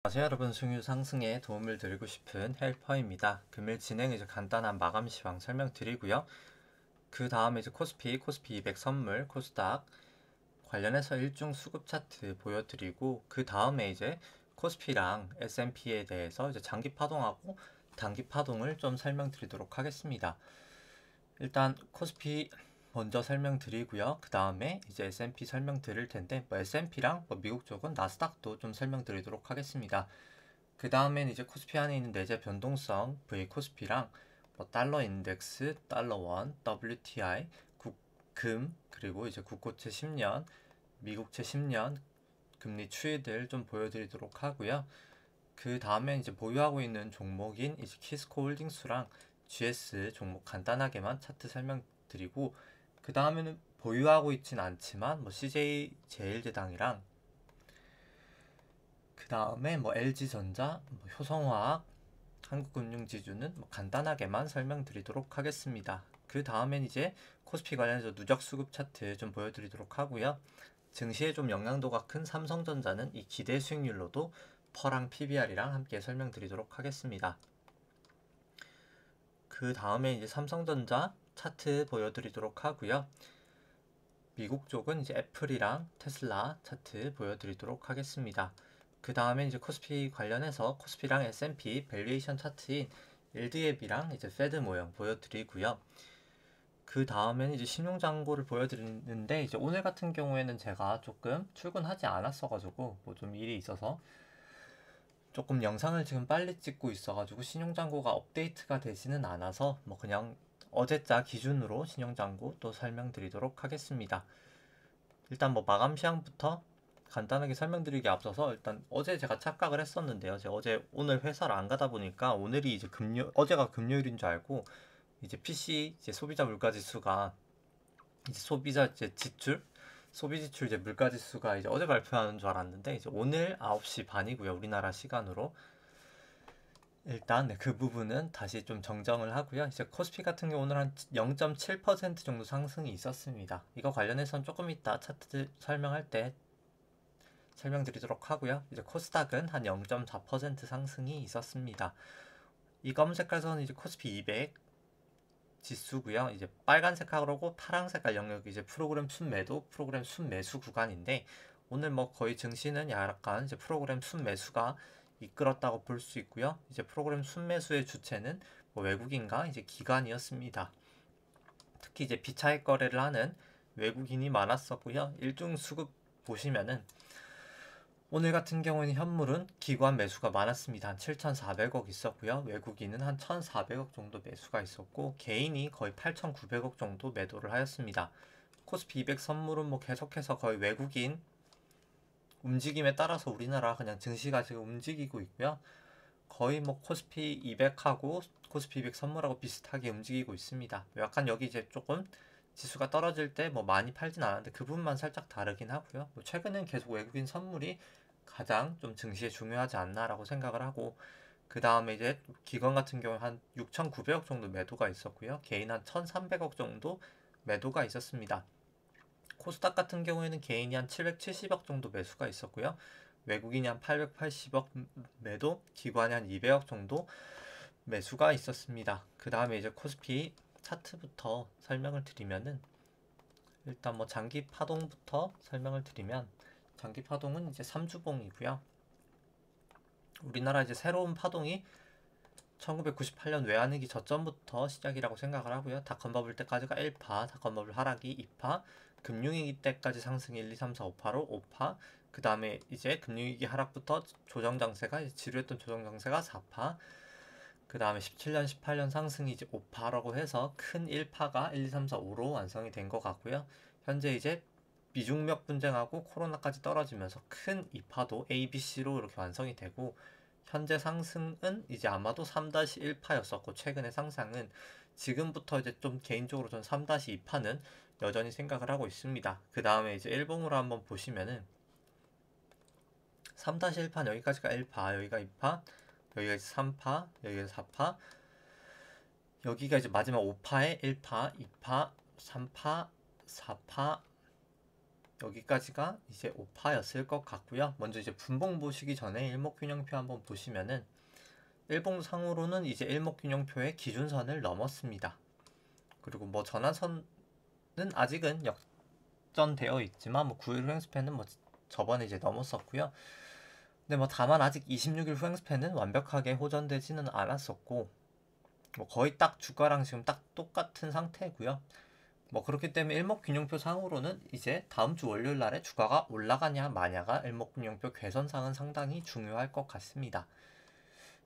안녕하세요 여러분, 승유 상승에 도움을 드리고 싶은 헬퍼입니다. 금일 진행 이제 간단한 마감 시황 설명드리고요. 그 다음에 이제 코스피 200 선물, 코스닥 관련해서 일중 수급 차트 보여드리고, 그 다음에 이제 코스피랑 S&P에 대해서 이제 장기 파동하고 단기 파동을 좀 설명드리도록 하겠습니다. 일단 코스피 먼저 설명드리고요. 그 다음에 이제 S&P 설명드릴 텐데, S&P랑 미국 쪽은 나스닥도 좀 설명드리도록 하겠습니다. 그 다음엔 이제 코스피 안에 있는 내재 변동성 V 코스피랑 달러 인덱스, 달러 원, WTI, 금, 그리고 이제 국고채 10년, 미국채 10년 금리 추이들 좀 보여드리도록 하고요. 그 다음에 이제 보유하고 있는 종목인 이제 키스코 홀딩스랑 GS 종목 간단하게만 차트 설명드리고, 그 다음에는 보유하고 있진 않지만 CJ 제일제당이랑 그 다음에 LG전자, 효성화학, 한국금융지주는 간단하게만 설명드리도록 하겠습니다. 그 다음엔 이제 코스피 관련해서 누적 수급 차트 좀 보여드리도록 하고요. 증시에 좀 영향도가 큰 삼성전자는 이 기대 수익률로도 퍼랑 PBR이랑 함께 설명드리도록 하겠습니다. 그 다음에 이제 삼성전자 차트 보여드리도록 하고요. 미국 쪽은 이제 애플이랑 테슬라 차트 보여드리도록 하겠습니다. 그 다음에 이제 코스피 관련해서 코스피랑 S&P 밸류에이션 차트인 LD앱이랑 이제 페드 모형 보여드리고요. 그 다음에는 이제 신용잔고를 보여드리는데, 이제 오늘 같은 경우에는 제가 조금 출근하지 않았어가지고 좀 일이 있어서 조금 영상을 지금 빨리 찍고 있어가지고 신용잔고가 업데이트가 되지는 않아서 그냥 어제자 기준으로 신용잔고 또 설명드리도록 하겠습니다. 일단 마감 시황부터 간단하게 설명드리기 앞서서, 일단 어제 제가 착각을 했었는데요. 제가 오늘 회사를 안 가다 보니까 오늘이 이제 어제가 금요일인 줄 알고 이제 PC 이제 소비자 물가 지수가 이제 소비자 이제 지출 소비 지출 이제 물가 지수가 이제 어제 발표하는 줄 알았는데, 이제 오늘 9시 반이고요. 우리나라 시간으로. 일단 그 부분은 다시 좀 정정을 하고요. 이제 코스피 같은 경우 오늘 한 0.7% 정도 상승이 있었습니다. 이거 관련해서는 조금 이따 차트 설명할 때 설명드리도록 하고요. 이제 코스닥은 한 0.4% 상승이 있었습니다. 이 검은 색깔선은 이제 코스피 200 지수고요. 이제 빨간 색깔하고 파란 색깔 영역이 이제 프로그램 순매도, 프로그램 순매수 구간인데, 오늘 거의 증시는 약간 이제 프로그램 순매수가 이끌었다고 볼 수 있고요. 이제 프로그램 순매수의 주체는 외국인과 이제 기관이었습니다. 특히 이제 비차익 거래를 하는 외국인이 많았었고요. 일중 수급 보시면은 오늘 같은 경우에는 현물은 기관 매수가 많았습니다. 한 7,400억 있었고요. 외국인은 한 1,400억 정도 매수가 있었고, 개인이 거의 8,900억 정도 매도를 하였습니다. 코스피 200 선물은 계속해서 거의 외국인 움직임에 따라서 우리나라 그냥 증시가 지금 움직이고 있고요. 거의 코스피 200하고 코스피 200 선물하고 비슷하게 움직이고 있습니다. 약간 여기 이제 조금 지수가 떨어질 때 많이 팔진 않았는데 그 부분만 살짝 다르긴 하고요. 최근엔 계속 외국인 선물이 가장 좀 증시에 중요하지 않나라고 생각을 하고, 그 다음에 이제 기관 같은 경우 한 6,900억 정도 매도가 있었고요. 개인 한 1,300억 정도 매도가 있었습니다. 코스닥 같은 경우에는 개인이 한 770억 정도 매수가 있었고요. 외국인이 한 880억 매도, 기관이 한 200억 정도 매수가 있었습니다. 그 다음에 이제 코스피 차트부터 설명을 드리면은, 일단 장기 파동부터 설명을 드리면, 장기 파동은 이제 3주봉이고요. 우리나라 이제 새로운 파동이 1998년 외환위기 저점부터 시작이라고 생각을 하고요. 닷컴버블 때까지가 1파, 닷컴버블 하락이 2파, 금융위기 때까지 상승이 1, 2, 3, 4, 5파로 5파, 그 다음에 이제 금융위기 하락부터 조정장세가 지루했던 조정장세가 4파, 그 다음에 17년, 18년 상승이 이제 5파라고 해서 큰 1파가 1, 2, 3, 4, 5로 완성이 된 것 같고요. 현재 이제 미중력 분쟁하고 코로나까지 떨어지면서 큰 2파도 A, B, C로 이렇게 완성이 되고, 현재 상승은 이제 아마도 3-1파였었고, 최근의 상승은 지금부터 이제 좀 개인적으로 전 3-2파는 여전히 생각을 하고 있습니다. 그 다음에 이제 일봉으로 한번 보시면은 3-1파 여기까지가 1파, 여기가 2파, 여기가 이제 3파, 여기가 4파, 여기가 이제 마지막 5파에 1파, 2파, 3파, 4파, 여기까지가 이제 5파였을 것 같고요. 먼저 이제 분봉 보시기 전에 일목균형표 한번 보시면은 일봉상으로는 이제 일목균형표의 기준선을 넘었습니다. 그리고 뭐 전환선은 아직은 역전되어 있지만 뭐 9일 후행스팬은 뭐 저번에 이제 넘었었고요. 근데 뭐 다만 아직 26일 후행스팬은 완벽하게 호전되지는 않았었고 뭐 거의 딱 주가랑 지금 딱 똑같은 상태고요. 뭐 그렇기 때문에 일목균형표 상으로는 이제 다음 주 월요일 날에 주가가 올라가냐 마냐가 일목균형표 괴선상은 상당히 중요할 것 같습니다.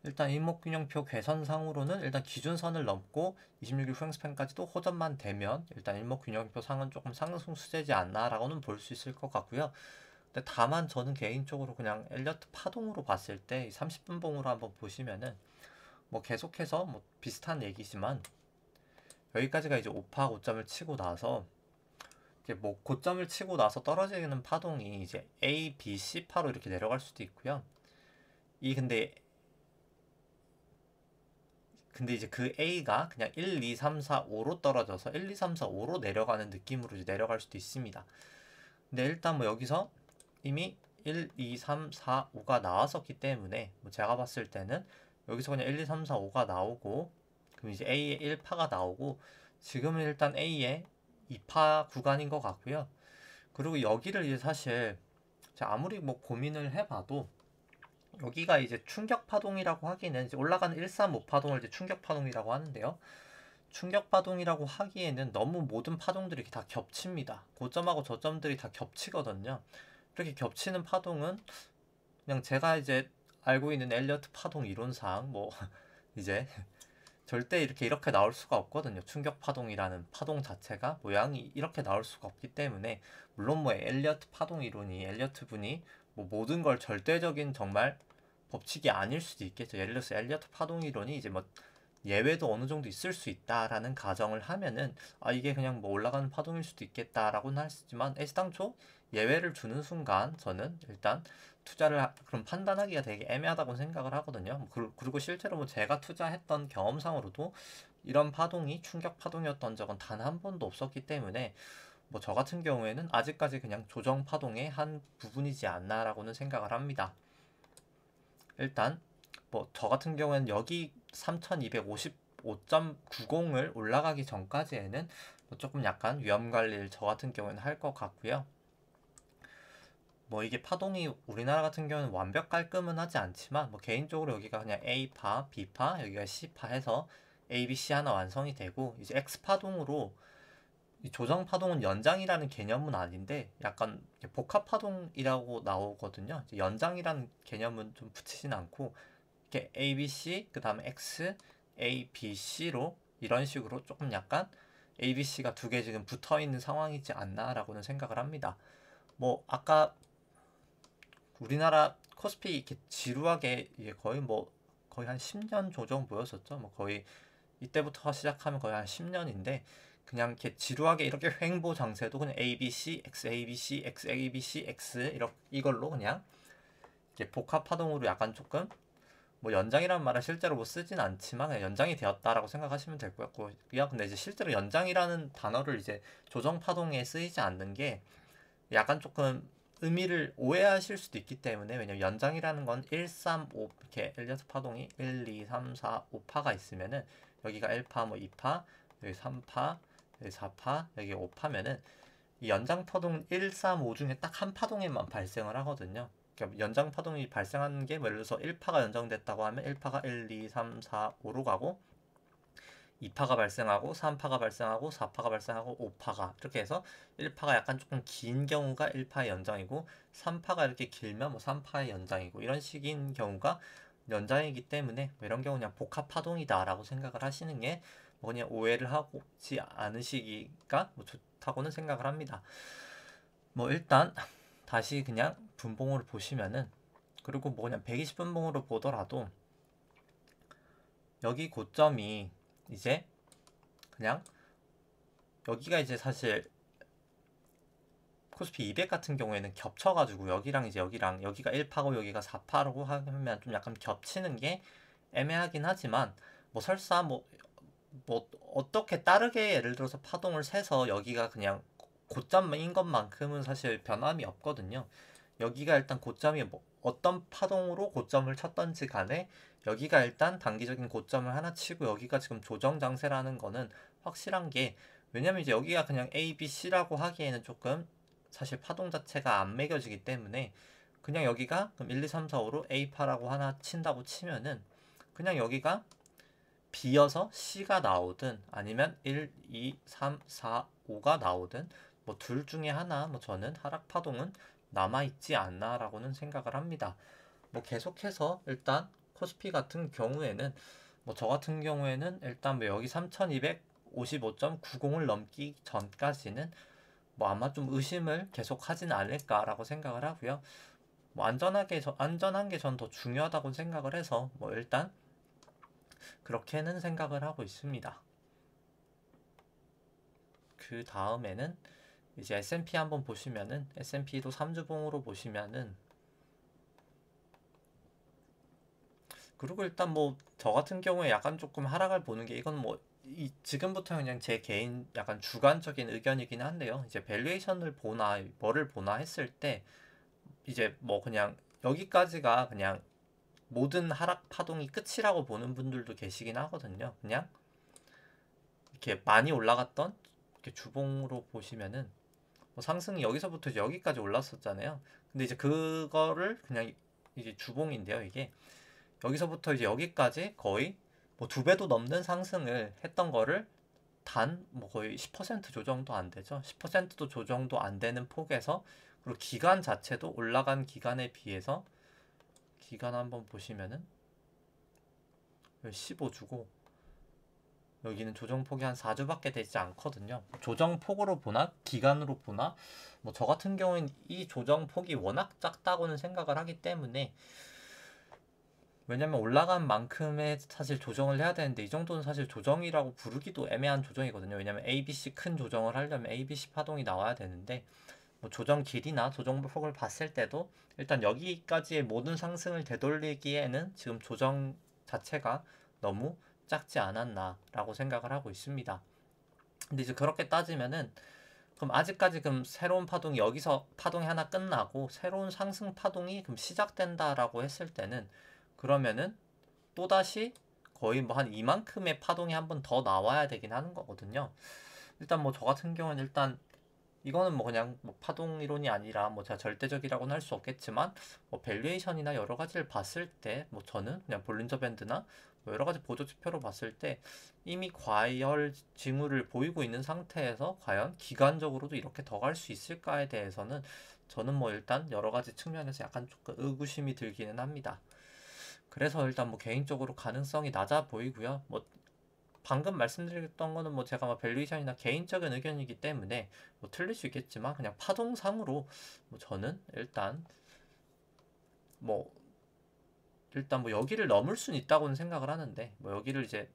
일단 일목균형표 괴선상으로는 일단 기준선을 넘고 26일 후행스팬까지도 호전만 되면 일단 일목균형표 상은 조금 상승 수재지 않나라고는 볼 수 있을 것 같고요. 근데 다만 저는 개인적으로 그냥 엘리어트 파동으로 봤을 때 30분 봉으로 한번 보시면은 뭐 계속해서 뭐 비슷한 얘기지만 여기까지가 이제 5파 고점을 치고 나서 이게 뭐 고점을 치고 나서 떨어지는 파동이 이제 A, B, C파로 이렇게 내려갈 수도 있고요. 근데 이제 그 A가 그냥 1, 2, 3, 4, 5로 떨어져서 1, 2, 3, 4, 5로 내려가는 느낌으로 이제 내려갈 수도 있습니다. 근데 일단 뭐 여기서 이미 1, 2, 3, 4, 5가 나왔었기 때문에 뭐 제가 봤을 때는 여기서 그냥 1, 2, 3, 4, 5가 나오고 그럼 이제 A의 1파가 나오고 지금은 일단 A의 2파 구간인 것 같고요. 그리고 여기를 이제 사실 제가 아무리 뭐 고민을 해봐도 여기가 이제 충격 파동이라고 하기에는 이제 올라가는 135 파동을 이제 충격 파동이라고 하는데요. 충격 파동이라고 하기에는 너무 모든 파동들이 다 겹칩니다. 고점하고 저점들이 다 겹치거든요. 이렇게 겹치는 파동은 그냥 제가 이제 알고 있는 엘리어트 파동 이론상 뭐 이제 절대 이렇게 나올 수가 없거든요. 충격 파동이라는 파동 자체가 모양이 이렇게 나올 수가 없기 때문에 물론 뭐 엘리어트 파동 이론이 엘리어트 분이 뭐 모든 걸 절대적인 정말 법칙이 아닐 수도 있겠죠. 예를 들어서 엘리어트 파동 이론이 이제 뭐 예외도 어느 정도 있을 수 있다라는 가정을 하면은 아 이게 그냥 뭐 올라가는 파동일 수도 있겠다라고는 할 수 있지만 애시당초 예외를 주는 순간 저는 일단 그럼 판단하기가 되게 애매하다고 생각을 하거든요. 그리고 실제로 뭐 제가 투자했던 경험상으로도 이런 파동이 충격 파동이었던 적은 단 한 번도 없었기 때문에 뭐 저 같은 경우에는 아직까지 그냥 조정 파동의 한 부분이지 않나라고는 생각을 합니다. 일단 뭐 저 같은 경우에는 여기 3255.90을 올라가기 전까지에는 뭐 조금 약간 위험 관리를 저 같은 경우에는 할 것 같고요. 뭐 이게 파동이 우리나라 같은 경우는 완벽 깔끔은 하지 않지만 뭐 개인적으로 여기가 그냥 A파, B파, 여기가 C파 해서 A, B, C 하나 완성이 되고 이제 X파동으로 이 조정 파동은 연장이라는 개념은 아닌데 약간 복합 파동이라고 나오거든요. 이제 연장이라는 개념은 좀 붙이진 않고 이렇게 A, B, C 그 다음에 X, A, B, C로 이런 식으로 조금 약간 A, B, C가 두 개 지금 붙어 있는 상황이지 않나라고는 생각을 합니다. 뭐 아까 우리나라 코스피 이렇게 지루하게 이게 거의 한 10년 조정 보였었죠. 뭐 거의 이때부터 시작하면 거의 한 10년인데 그냥 이렇게 지루하게 이렇게 횡보 장세도 그냥 ABC, XABC, XABC, X 이걸로 그냥 이렇게 복합 파동으로 약간 조금 뭐 연장이라는 말을 실제로 뭐 쓰진 않지만 그냥 연장이 되었다라고 생각하시면 될 것 같고 근데 이제 실제로 연장이라는 단어를 이제 조정 파동에 쓰이지 않는 게 약간 조금 의미를 오해하실 수도 있기 때문에 왜냐면 연장이라는 건 1, 3, 5 이렇게 엘리어트 파동이 1, 2, 3, 4, 5파가 있으면은 여기가 1파, 뭐 2파, 여기 3파, 여기 4파, 여기 5파면은 이 연장 파동 1, 3, 5 중에 딱 한 파동에만 발생을 하거든요. 그러니까 연장 파동이 발생하는 게 예를 들어서 1파가 연장됐다고 하면 1파가 1, 2, 3, 4, 5로 가고 2파가 발생하고 3파가 발생하고 4파가 발생하고 5파가 이렇게 해서 1파가 약간 조금 긴 경우가 1파의 연장이고 3파가 이렇게 길면 뭐 3파의 연장이고 이런 식인 경우가 연장이기 때문에 뭐 이런 경우 그냥 복합 파동이다 라고 생각을 하시는 게 뭐 그냥 오해를 하지 않으시기가 뭐 좋다고는 생각을 합니다. 뭐 일단 다시 그냥 분봉으로 보시면은 그리고 뭐 그냥 120분봉으로 보더라도 여기 고점이 이제 그냥 여기가 이제 사실 코스피 200 같은 경우에는 겹쳐가지고 여기랑 이제 여기가 1파고 여기가 4파라고 하면 좀 약간 겹치는 게 애매하긴 하지만 뭐 설사 뭐 어떻게 다르게 예를 들어서 파동을 세서 여기가 그냥 고점인 것만큼은 사실 변함이 없거든요. 여기가 일단 고점이 뭐 어떤 파동으로 고점을 쳤던지 간에 여기가 일단 단기적인 고점을 하나 치고 여기가 지금 조정 장세라는 거는 확실한 게, 왜냐면 이제 여기가 그냥 A, B, C라고 하기에는 조금 사실 파동 자체가 안 매겨지기 때문에 그냥 여기가 그럼 1, 2, 3, 4, 5로 A 파라고 하나 친다고 치면은 그냥 여기가 B여서 C가 나오든 아니면 1, 2, 3, 4, 5가 나오든 뭐 둘 중에 하나 뭐 저는 하락 파동은 남아있지 않나라고는 생각을 합니다. 뭐 계속해서 일단 코스피 같은 경우에는 뭐 저 같은 경우에는 일단 뭐 여기 3255.90을 넘기 전까지는 뭐 아마 좀 의심을 계속 하진 않을까라고 생각을 하고요. 뭐 안전한 게 전 더 중요하다고 생각을 해서 뭐 일단 그렇게는 생각을 하고 있습니다. 그 다음에는 이제 S&P 한번 보시면은 S&P도 3주봉으로 보시면은, 그리고 일단 뭐 저 같은 경우에 약간 조금 하락을 보는 게, 이건 뭐 지금부터 그냥 제 개인 약간 주관적인 의견이긴 한데요. 이제 밸류에이션을 보나 뭐를 보나 했을 때 이제 뭐 그냥 여기까지가 그냥 모든 하락 파동이 끝이라고 보는 분들도 계시긴 하거든요. 그냥 이렇게 많이 올라갔던 이렇게 주봉으로 보시면은 뭐 상승이 여기서부터 이제 여기까지 올랐었잖아요. 근데 이제 그거를 그냥 이제 주봉인데요. 이게 여기서부터 이제 여기까지 거의 뭐 두 배도 넘는 상승을 했던 거를 단 뭐 거의 10% 조정도 안 되죠. 10%도 조정도 안 되는 폭에서, 그리고 기간 자체도 올라간 기간에 비해서 기간 한번 보시면은 15주고 여기는 조정폭이 한 4주밖에 되지 않거든요. 조정폭으로 보나 기간으로 보나 뭐 저 같은 경우는 이 조정폭이 워낙 작다고는 생각을 하기 때문에, 왜냐면 올라간 만큼의 사실 조정을 해야 되는데 이 정도는 사실 조정이라고 부르기도 애매한 조정이거든요. 왜냐면 ABC 큰 조정을 하려면 ABC 파동이 나와야 되는데, 뭐 조정 길이나 조정 폭을 봤을 때도 일단 여기까지의 모든 상승을 되돌리기에는 지금 조정 자체가 너무 작지 않았나라고 생각을 하고 있습니다. 근데 이제 그렇게 따지면은 그럼 아직까지 그럼 새로운 파동이 여기서 파동이 하나 끝나고 새로운 상승 파동이 그럼 시작된다라고 했을 때는, 그러면은 또다시 거의 뭐 한 이만큼의 파동이 한 번 더 나와야 되긴 하는 거거든요. 일단 뭐 저 같은 경우는 일단 이거는 뭐 그냥 뭐 파동 이론이 아니라 뭐 제가 절대적이라고는 할 수 없겠지만 뭐 밸류에이션이나 여러 가지를 봤을 때 뭐 저는 그냥 볼린저 밴드나 뭐 여러 가지 보조 지표로 봤을 때 이미 과열 징후를 보이고 있는 상태에서 과연 기간적으로도 이렇게 더 갈 수 있을까에 대해서는 저는 뭐 일단 여러 가지 측면에서 약간 조금 의구심이 들기는 합니다. 그래서 일단 뭐 개인적으로 가능성이 낮아 보이고요. 뭐 방금 말씀드렸던 거는 뭐 제가 뭐 밸류에이션이나 개인적인 의견이기 때문에 뭐 틀릴 수 있겠지만 그냥 파동상으로 뭐 저는 뭐 일단 뭐 여기를 넘을 수는 있다고는 생각을 하는데, 뭐 여기를 이제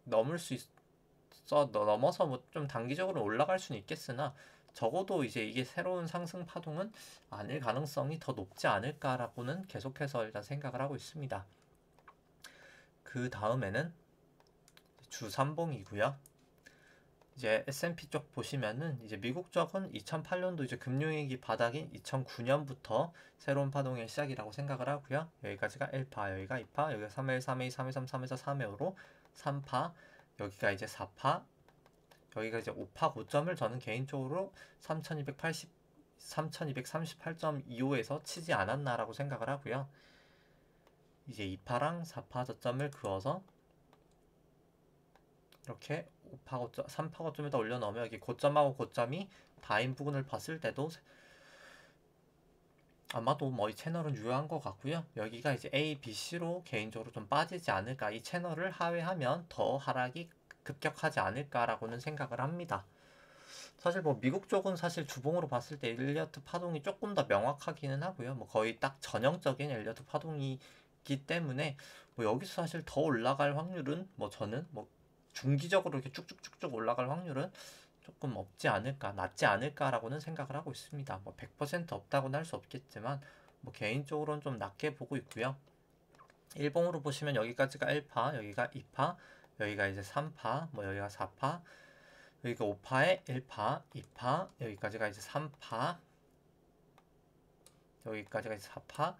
넘을 수 있어 넘어서 뭐 좀 단기적으로 올라갈 수는 있겠으나 적어도 이제 이게 새로운 상승 파동은 아닐 가능성이 더 높지 않을까라고는 계속해서 일단 생각을 하고 있습니다. 그 다음에는 주 3봉이고요. 이제 S&P 쪽 보시면은 이제 미국 쪽은 2008년도 이제 금융위기 바닥인 2009년부터 새로운 파동의 시작이라고 생각을 하고요. 여기까지가 1파, 여기가 2파, 여기가 3일, 3일, 3일, 3, 3에서 3회로 3파, 여기가 이제 4파, 여기가 이제 5파 고점을 저는 개인적으로 3238.25에서 치지 않았나라고 생각을 하고요. 이제 2파랑 4파 저점을 그어서 이렇게 5파 고점, 3파 고점에다 올려놓으면 여기 고점하고 고점이 다인 부분을 봤을 때도 아마도 뭐 이 채널은 유효한 것 같고요. 여기가 이제 A, B, C로 개인적으로 좀 빠지지 않을까, 이 채널을 하회하면 더 하락이 급격하지 않을까라고는 생각을 합니다. 사실 뭐 미국 쪽은 사실 주봉으로 봤을 때 엘리어트 파동이 조금 더 명확하기는 하고요. 뭐 거의 딱 전형적인 엘리어트 파동이기 때문에 뭐 여기서 사실 더 올라갈 확률은 뭐 저는 뭐 중기적으로 이렇게 쭉쭉쭉쭉 올라갈 확률은 조금 없지 않을까, 낮지 않을까라고는 생각을 하고 있습니다. 뭐 100% 없다고는 할 수 없겠지만 뭐 개인적으로는 좀 낮게 보고 있고요. 일봉으로 보시면 여기까지가 1파, 여기가 2파, 여기가 이제 3파, 뭐 여기가 4파, 여기가 5파에 1파, 2파, 여기까지가 이제 3파, 여기까지가 이제 4파,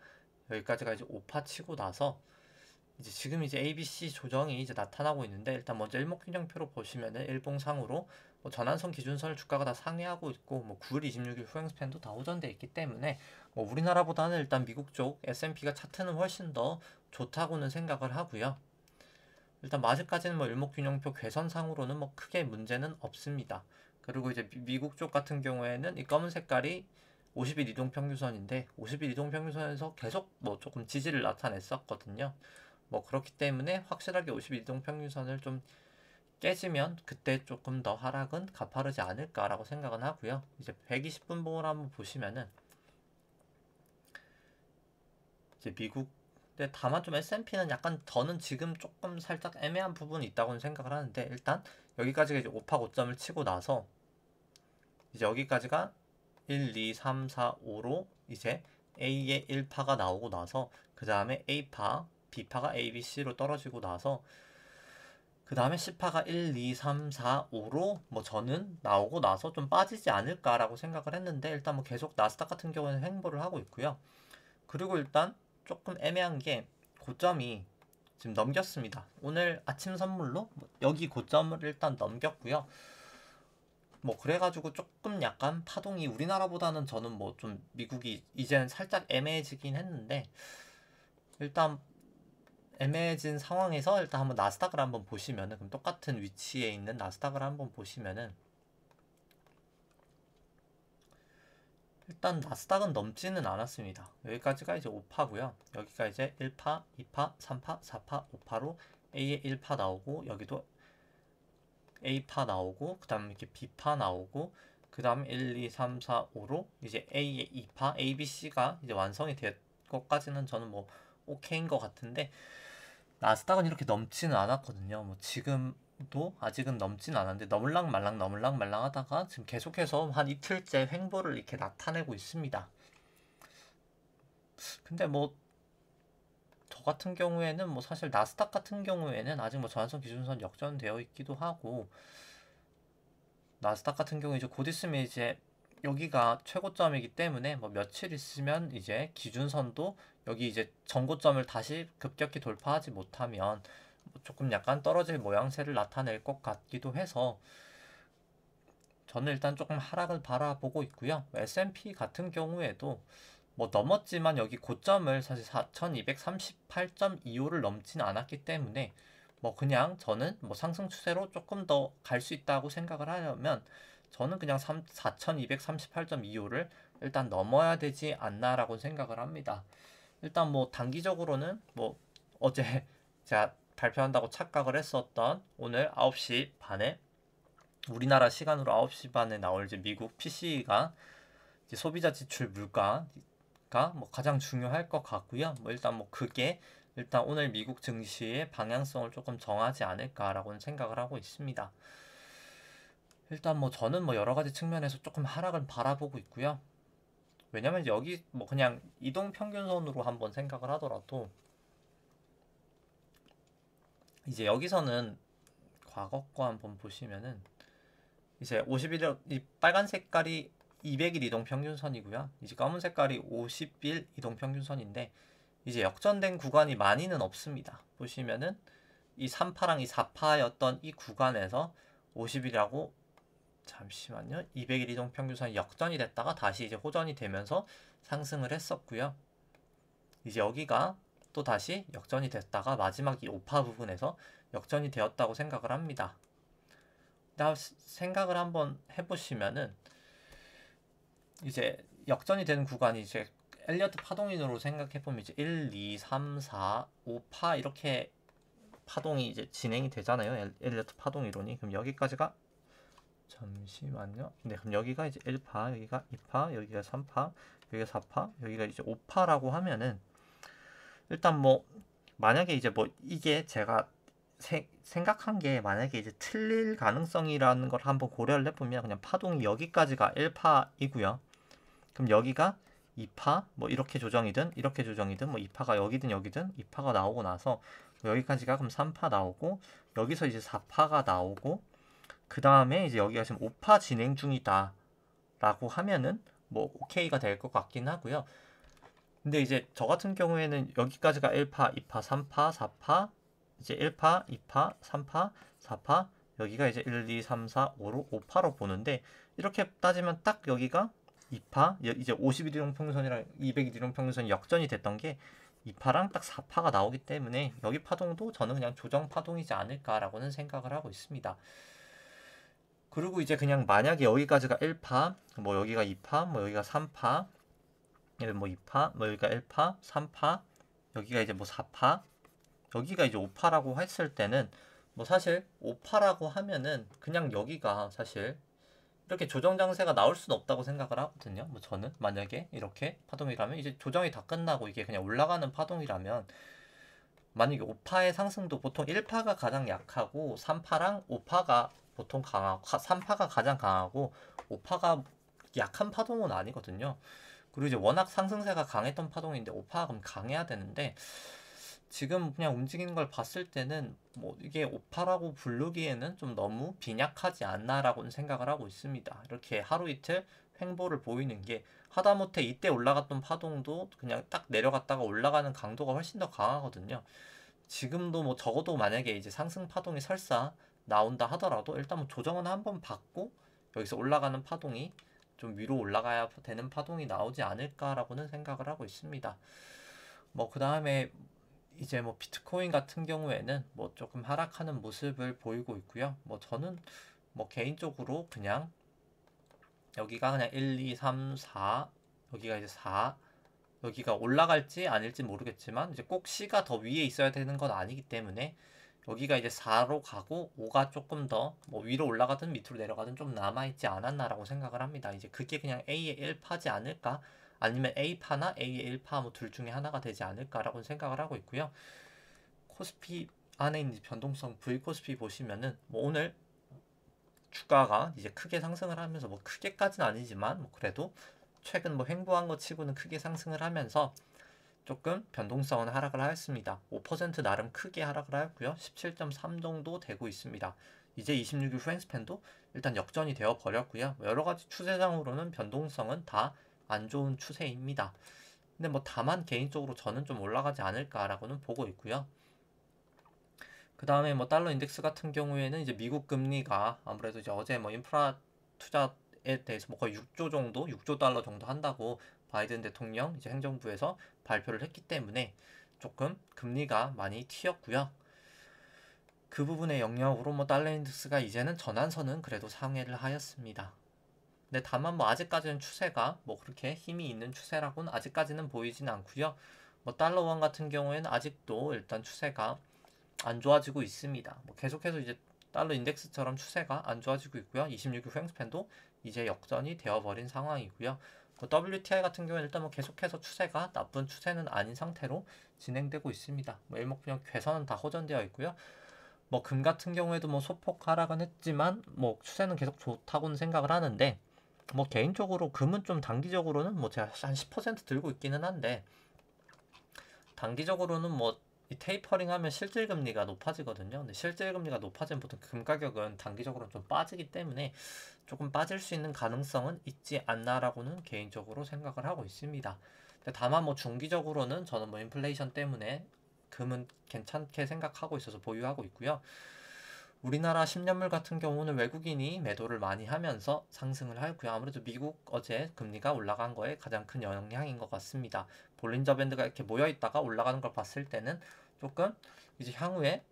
여기까지가 이제 5파 치고 나서 이제 지금 이제 ABC 조정이 이제 나타나고 있는데, 일단 먼저 일목균형표로 보시면은 일봉상으로 뭐 전환선 기준선을 주가가 다 상회하고 있고, 뭐 9월 26일 후행 스팬도 다 호전돼 있기 때문에 뭐 우리나라보다는 일단 미국 쪽 S&P가 차트는 훨씬 더 좋다고는 생각을 하고요. 일단 아직까지는 뭐 일목균형표 괴선상으로는 뭐 크게 문제는 없습니다. 그리고 이제 미국 쪽 같은 경우에는 이 검은 색깔이 50일 이동평균선인데, 50일 이동평균선에서 계속 뭐 조금 지지를 나타냈었거든요. 뭐 그렇기 때문에 확실하게 50일 이동평균선을 좀 깨지면 그때 조금 더 하락은 가파르지 않을까라고 생각은 하고요. 이제 120분 봉을 한번 보시면은 이제 미국, 근데 다만 좀 S&P는 약간 저는 지금 조금 살짝 애매한 부분이 있다고는 생각을 하는데, 일단 여기까지가 이제 5파 고점을 치고 나서 이제 여기까지가 1, 2, 3, 4, 5로 이제 A의 1파가 나오고 나서 그 다음에 A파, B파가 A, B, C로 떨어지고 나서 그 다음에 C파가 1, 2, 3, 4, 5로 뭐 저는 나오고 나서 좀 빠지지 않을까라고 생각을 했는데, 일단 뭐 계속 나스닥 같은 경우는 횡보를 하고 있고요. 그리고 일단 조금 애매한 게 고점이 지금 넘겼습니다. 오늘 아침 선물로 여기 고점을 일단 넘겼고요. 뭐 그래가지고 조금 약간 파동이 우리나라보다는 저는 뭐 좀 미국이 이제는 살짝 애매해지긴 했는데, 일단 애매해진 상황에서 일단 한번 나스닥을 한번 보시면은, 그럼 똑같은 위치에 있는 나스닥을 한번 보시면은 일단 나스닥은 넘지는 않았습니다. 여기까지가 이제 5파고요. 여기가 이제 1파, 2파, 3파, 4파, 5파로 A에 1파 나오고, 여기도 A파 나오고, 그 다음에 이렇게 B파 나오고, 그 다음 1, 2, 3, 4, 5로 이제 A의 2파, A, B, C가 이제 완성이 될 것까지는 저는 뭐 오케이인 것 같은데, 나스닥은 이렇게 넘지는 않았거든요. 뭐 지금도 아직은 넘지는 않았는데, 너물랑 말랑 너물랑 말랑 하다가 지금 계속해서 한 이틀째 횡보를 이렇게 나타내고 있습니다. 근데 뭐 저 같은 경우에는 뭐 사실 나스닥 같은 경우에는 아직 뭐 전환선 기준선 역전되어 있기도 하고, 나스닥 같은 경우 이제 곧 있으면 이제 여기가 최고점이기 때문에 뭐 며칠 있으면 이제 기준선도 여기 이제 전고점을 다시 급격히 돌파하지 못하면 뭐 조금 약간 떨어질 모양새를 나타낼 것 같기도 해서 저는 일단 조금 하락을 바라보고 있고요. S&P 같은 경우에도 뭐 넘었지만 여기 고점을 사실 4238.25를 넘지는 않았기 때문에 뭐 그냥 저는 뭐 상승 추세로 조금 더 갈 수 있다고 생각을 하려면 저는 그냥 4238.25를 일단 넘어야 되지 않나라고 생각을 합니다. 일단 뭐 단기적으로는 뭐 어제 제가 발표한다고 착각을 했었던 오늘 9시 반에, 우리나라 시간으로 9시 반에 나올 이제 미국 PCE가 이제 소비자 지출 물가가 뭐 가장 중요할 것 같고요. 뭐 일단 뭐 그게 일단 오늘 미국 증시의 방향성을 조금 정하지 않을까라고는 생각을 하고 있습니다. 일단 뭐 저는 뭐 여러 가지 측면에서 조금 하락을 바라보고 있고요. 왜냐면 여기 뭐 그냥 이동 평균선으로 한번 생각을 하더라도 이제 여기서는 과거 거 한번 보시면은 이제 51일 이 빨간 색깔이 200일 이동 평균선이고요. 이제 검은 색깔이 50일 이동 평균선인데 이제 역전된 구간이 많이는 없습니다. 보시면은 이 3파랑 이 4파였던 이 구간에서 50일이라고, 잠시만요. 200일 이동 평균선이 역전이 됐다가 다시 이제 호전이 되면서 상승을 했었고요. 이제 여기가 또 다시 역전이 됐다가 마지막 이 5파 부분에서 역전이 되었다고 생각을 합니다. 생각을 한번 해보시면은 이제 역전이 되는 구간이 이제 엘리어트 파동인으로 생각해보면 이제 1, 2, 3, 4, 5파 이렇게 파동이 이제 진행이 되잖아요. 엘리어트 파동 이론이. 그럼 여기까지가, 잠시만요. 네, 그럼 여기가 이제 1파, 여기가 2파, 여기가 3파, 여기가 4파, 여기가 이제 5파라고 하면은 일단 뭐 만약에 이제 뭐 이게 제가 생각한 게 만약에 이제 틀릴 가능성이라는 걸 한번 고려를 해보면 그냥 파동이 여기까지가 1파이고요. 그럼 여기가 2파, 뭐 이렇게 조정이든 이렇게 조정이든 뭐 2파가 여기든 여기든 2파가 나오고 나서 여기까지가 그럼 3파 나오고, 여기서 이제 4파가 나오고, 그 다음에 이제 여기가 지금 5파 진행 중이다 라고 하면은 뭐 오케이가 될 것 같긴 하고요. 근데 이제 저 같은 경우에는 여기까지가 1파, 2파, 3파, 4파, 이제 1파, 2파, 3파, 4파, 여기가 이제 1, 2, 3, 4, 5로 5파로 보는데, 이렇게 따지면 딱 여기가 2파, 이제 51일용 평균선이랑 200일용 평균선이 역전이 됐던 게 2파랑 딱 4파가 나오기 때문에 여기 파동도 저는 그냥 조정 파동이지 않을까라고는 생각을 하고 있습니다. 그리고 이제 그냥 만약에 여기까지가 1파, 뭐 여기가 2파, 뭐 여기가 3파, 뭐 2파, 뭐 여기가 1파, 3파, 여기가 이제 뭐 4파, 여기가 이제 5파라고 했을 때는 뭐 사실 5파라고 하면은 그냥 여기가 사실 이렇게 조정 장세가 나올 수는 없다고 생각을 하거든요. 뭐 저는 만약에 이렇게 파동이라면 이제 조정이 다 끝나고 이게 그냥 올라가는 파동이라면, 만약에 5파의 상승도 보통 1파가 가장 약하고 3파랑 5파가 보통 강하고 3파가 가장 강하고 5파가 약한 파동은 아니거든요. 그리고 이제 워낙 상승세가 강했던 파동인데 5파가 그럼 강해야 되는데, 지금 그냥 움직이는 걸 봤을 때는 뭐 이게 5파라고 부르기에는 좀 너무 빈약하지 않나라고는 생각을 하고 있습니다. 이렇게 하루 이틀 횡보를 보이는 게, 하다못해 이때 올라갔던 파동도 그냥 딱 내려갔다가 올라가는 강도가 훨씬 더 강하거든요. 지금도 뭐 적어도 만약에 이제 상승 파동이 설사 나온다 하더라도 일단 뭐 조정은 한번 받고 여기서 올라가는 파동이 좀 위로 올라가야 되는 파동이 나오지 않을까라고는 생각을 하고 있습니다. 뭐 그 다음에 이제 뭐 비트코인 같은 경우에는 뭐 조금 하락하는 모습을 보이고 있고요. 뭐 저는 뭐 개인적으로 그냥 여기가 그냥 1, 2, 3, 4, 여기가 이제 4, 여기가 올라갈지 아닐지 모르겠지만 이제 꼭 C가 더 위에 있어야 되는 건 아니기 때문에 여기가 이제 4로 가고 5가 조금 더 뭐 위로 올라가든 밑으로 내려가든 좀 남아있지 않았나라고 생각을 합니다. 이제 그게 그냥 A의 1파지 않을까, 아니면 A파나 A의 1파 뭐 둘 중에 하나가 되지 않을까라고 생각을 하고 있고요. 코스피 안에 있는 변동성 V 코스피 보시면은 뭐 오늘 주가가 이제 크게 상승을 하면서, 뭐 크게까지는 아니지만 뭐 그래도 최근 뭐 횡보한 것 치고는 크게 상승을 하면서 조금 변동성은 하락을 하였습니다. 5% 나름 크게 하락을 하였고요. 17.3 정도 되고 있습니다. 이제 26일 후행 스팬도 일단 역전이 되어 버렸고요. 여러 가지 추세상으로는 변동성은 다 안 좋은 추세입니다. 근데 뭐 다만 개인적으로 저는 좀 올라가지 않을까라고는 보고 있고요. 그 다음에 뭐 달러 인덱스 같은 경우에는 이제 미국 금리가 아무래도 이제 어제 뭐 인프라 투자에 대해서 뭐 거의 6조 정도, 6조 달러 정도 한다고 바이든 대통령 이제 행정부에서 발표를 했기 때문에 조금 금리가 많이 튀었고요. 그 부분의 영향으로 뭐 달러 인덱스가 이제는 전환선은 그래도 상회를 하였습니다. 근데 다만 뭐 아직까지는 추세가 뭐 그렇게 힘이 있는 추세라고는 아직까지는 보이진 않고요. 뭐 달러 원 같은 경우에는 아직도 일단 추세가 안 좋아지고 있습니다. 뭐 계속해서 이제 달러 인덱스처럼 추세가 안 좋아지고 있고요. 26일 후행스팬도 이제 역전이 되어버린 상황이고요. 뭐 WTI 같은 경우는 일단 뭐 계속해서 추세가 나쁜 추세는 아닌 상태로 진행되고 있습니다. 뭐 일목균형 괴선은 다 호전되어 있고요. 뭐 금 같은 경우에도 뭐 소폭 하락은 했지만 뭐 추세는 계속 좋다고는 생각을 하는데, 뭐 개인적으로 금은 좀 단기적으로는 뭐 제가 한 10% 들고 있기는 한데, 단기적으로는 뭐 이 테이퍼링 하면 실질 금리가 높아지거든요. 근데 실질 금리가 높아지면 보통 금 가격은 단기적으로 좀 빠지기 때문에 조금 빠질 수 있는 가능성은 있지 않나라고는 개인적으로 생각을 하고 있습니다. 근데 다만 뭐 중기적으로는 저는 뭐 인플레이션 때문에 금은 괜찮게 생각하고 있어서 보유하고 있고요. 우리나라 10년물 같은 경우는 외국인이 매도를 많이 하면서 상승을 하였고요. 아무래도 미국 어제 금리가 올라간 거에 가장 큰 영향인 것 같습니다. 볼린저 밴드가 이렇게 모여 있다가 올라가는 걸 봤을 때는 조금 이제 향후에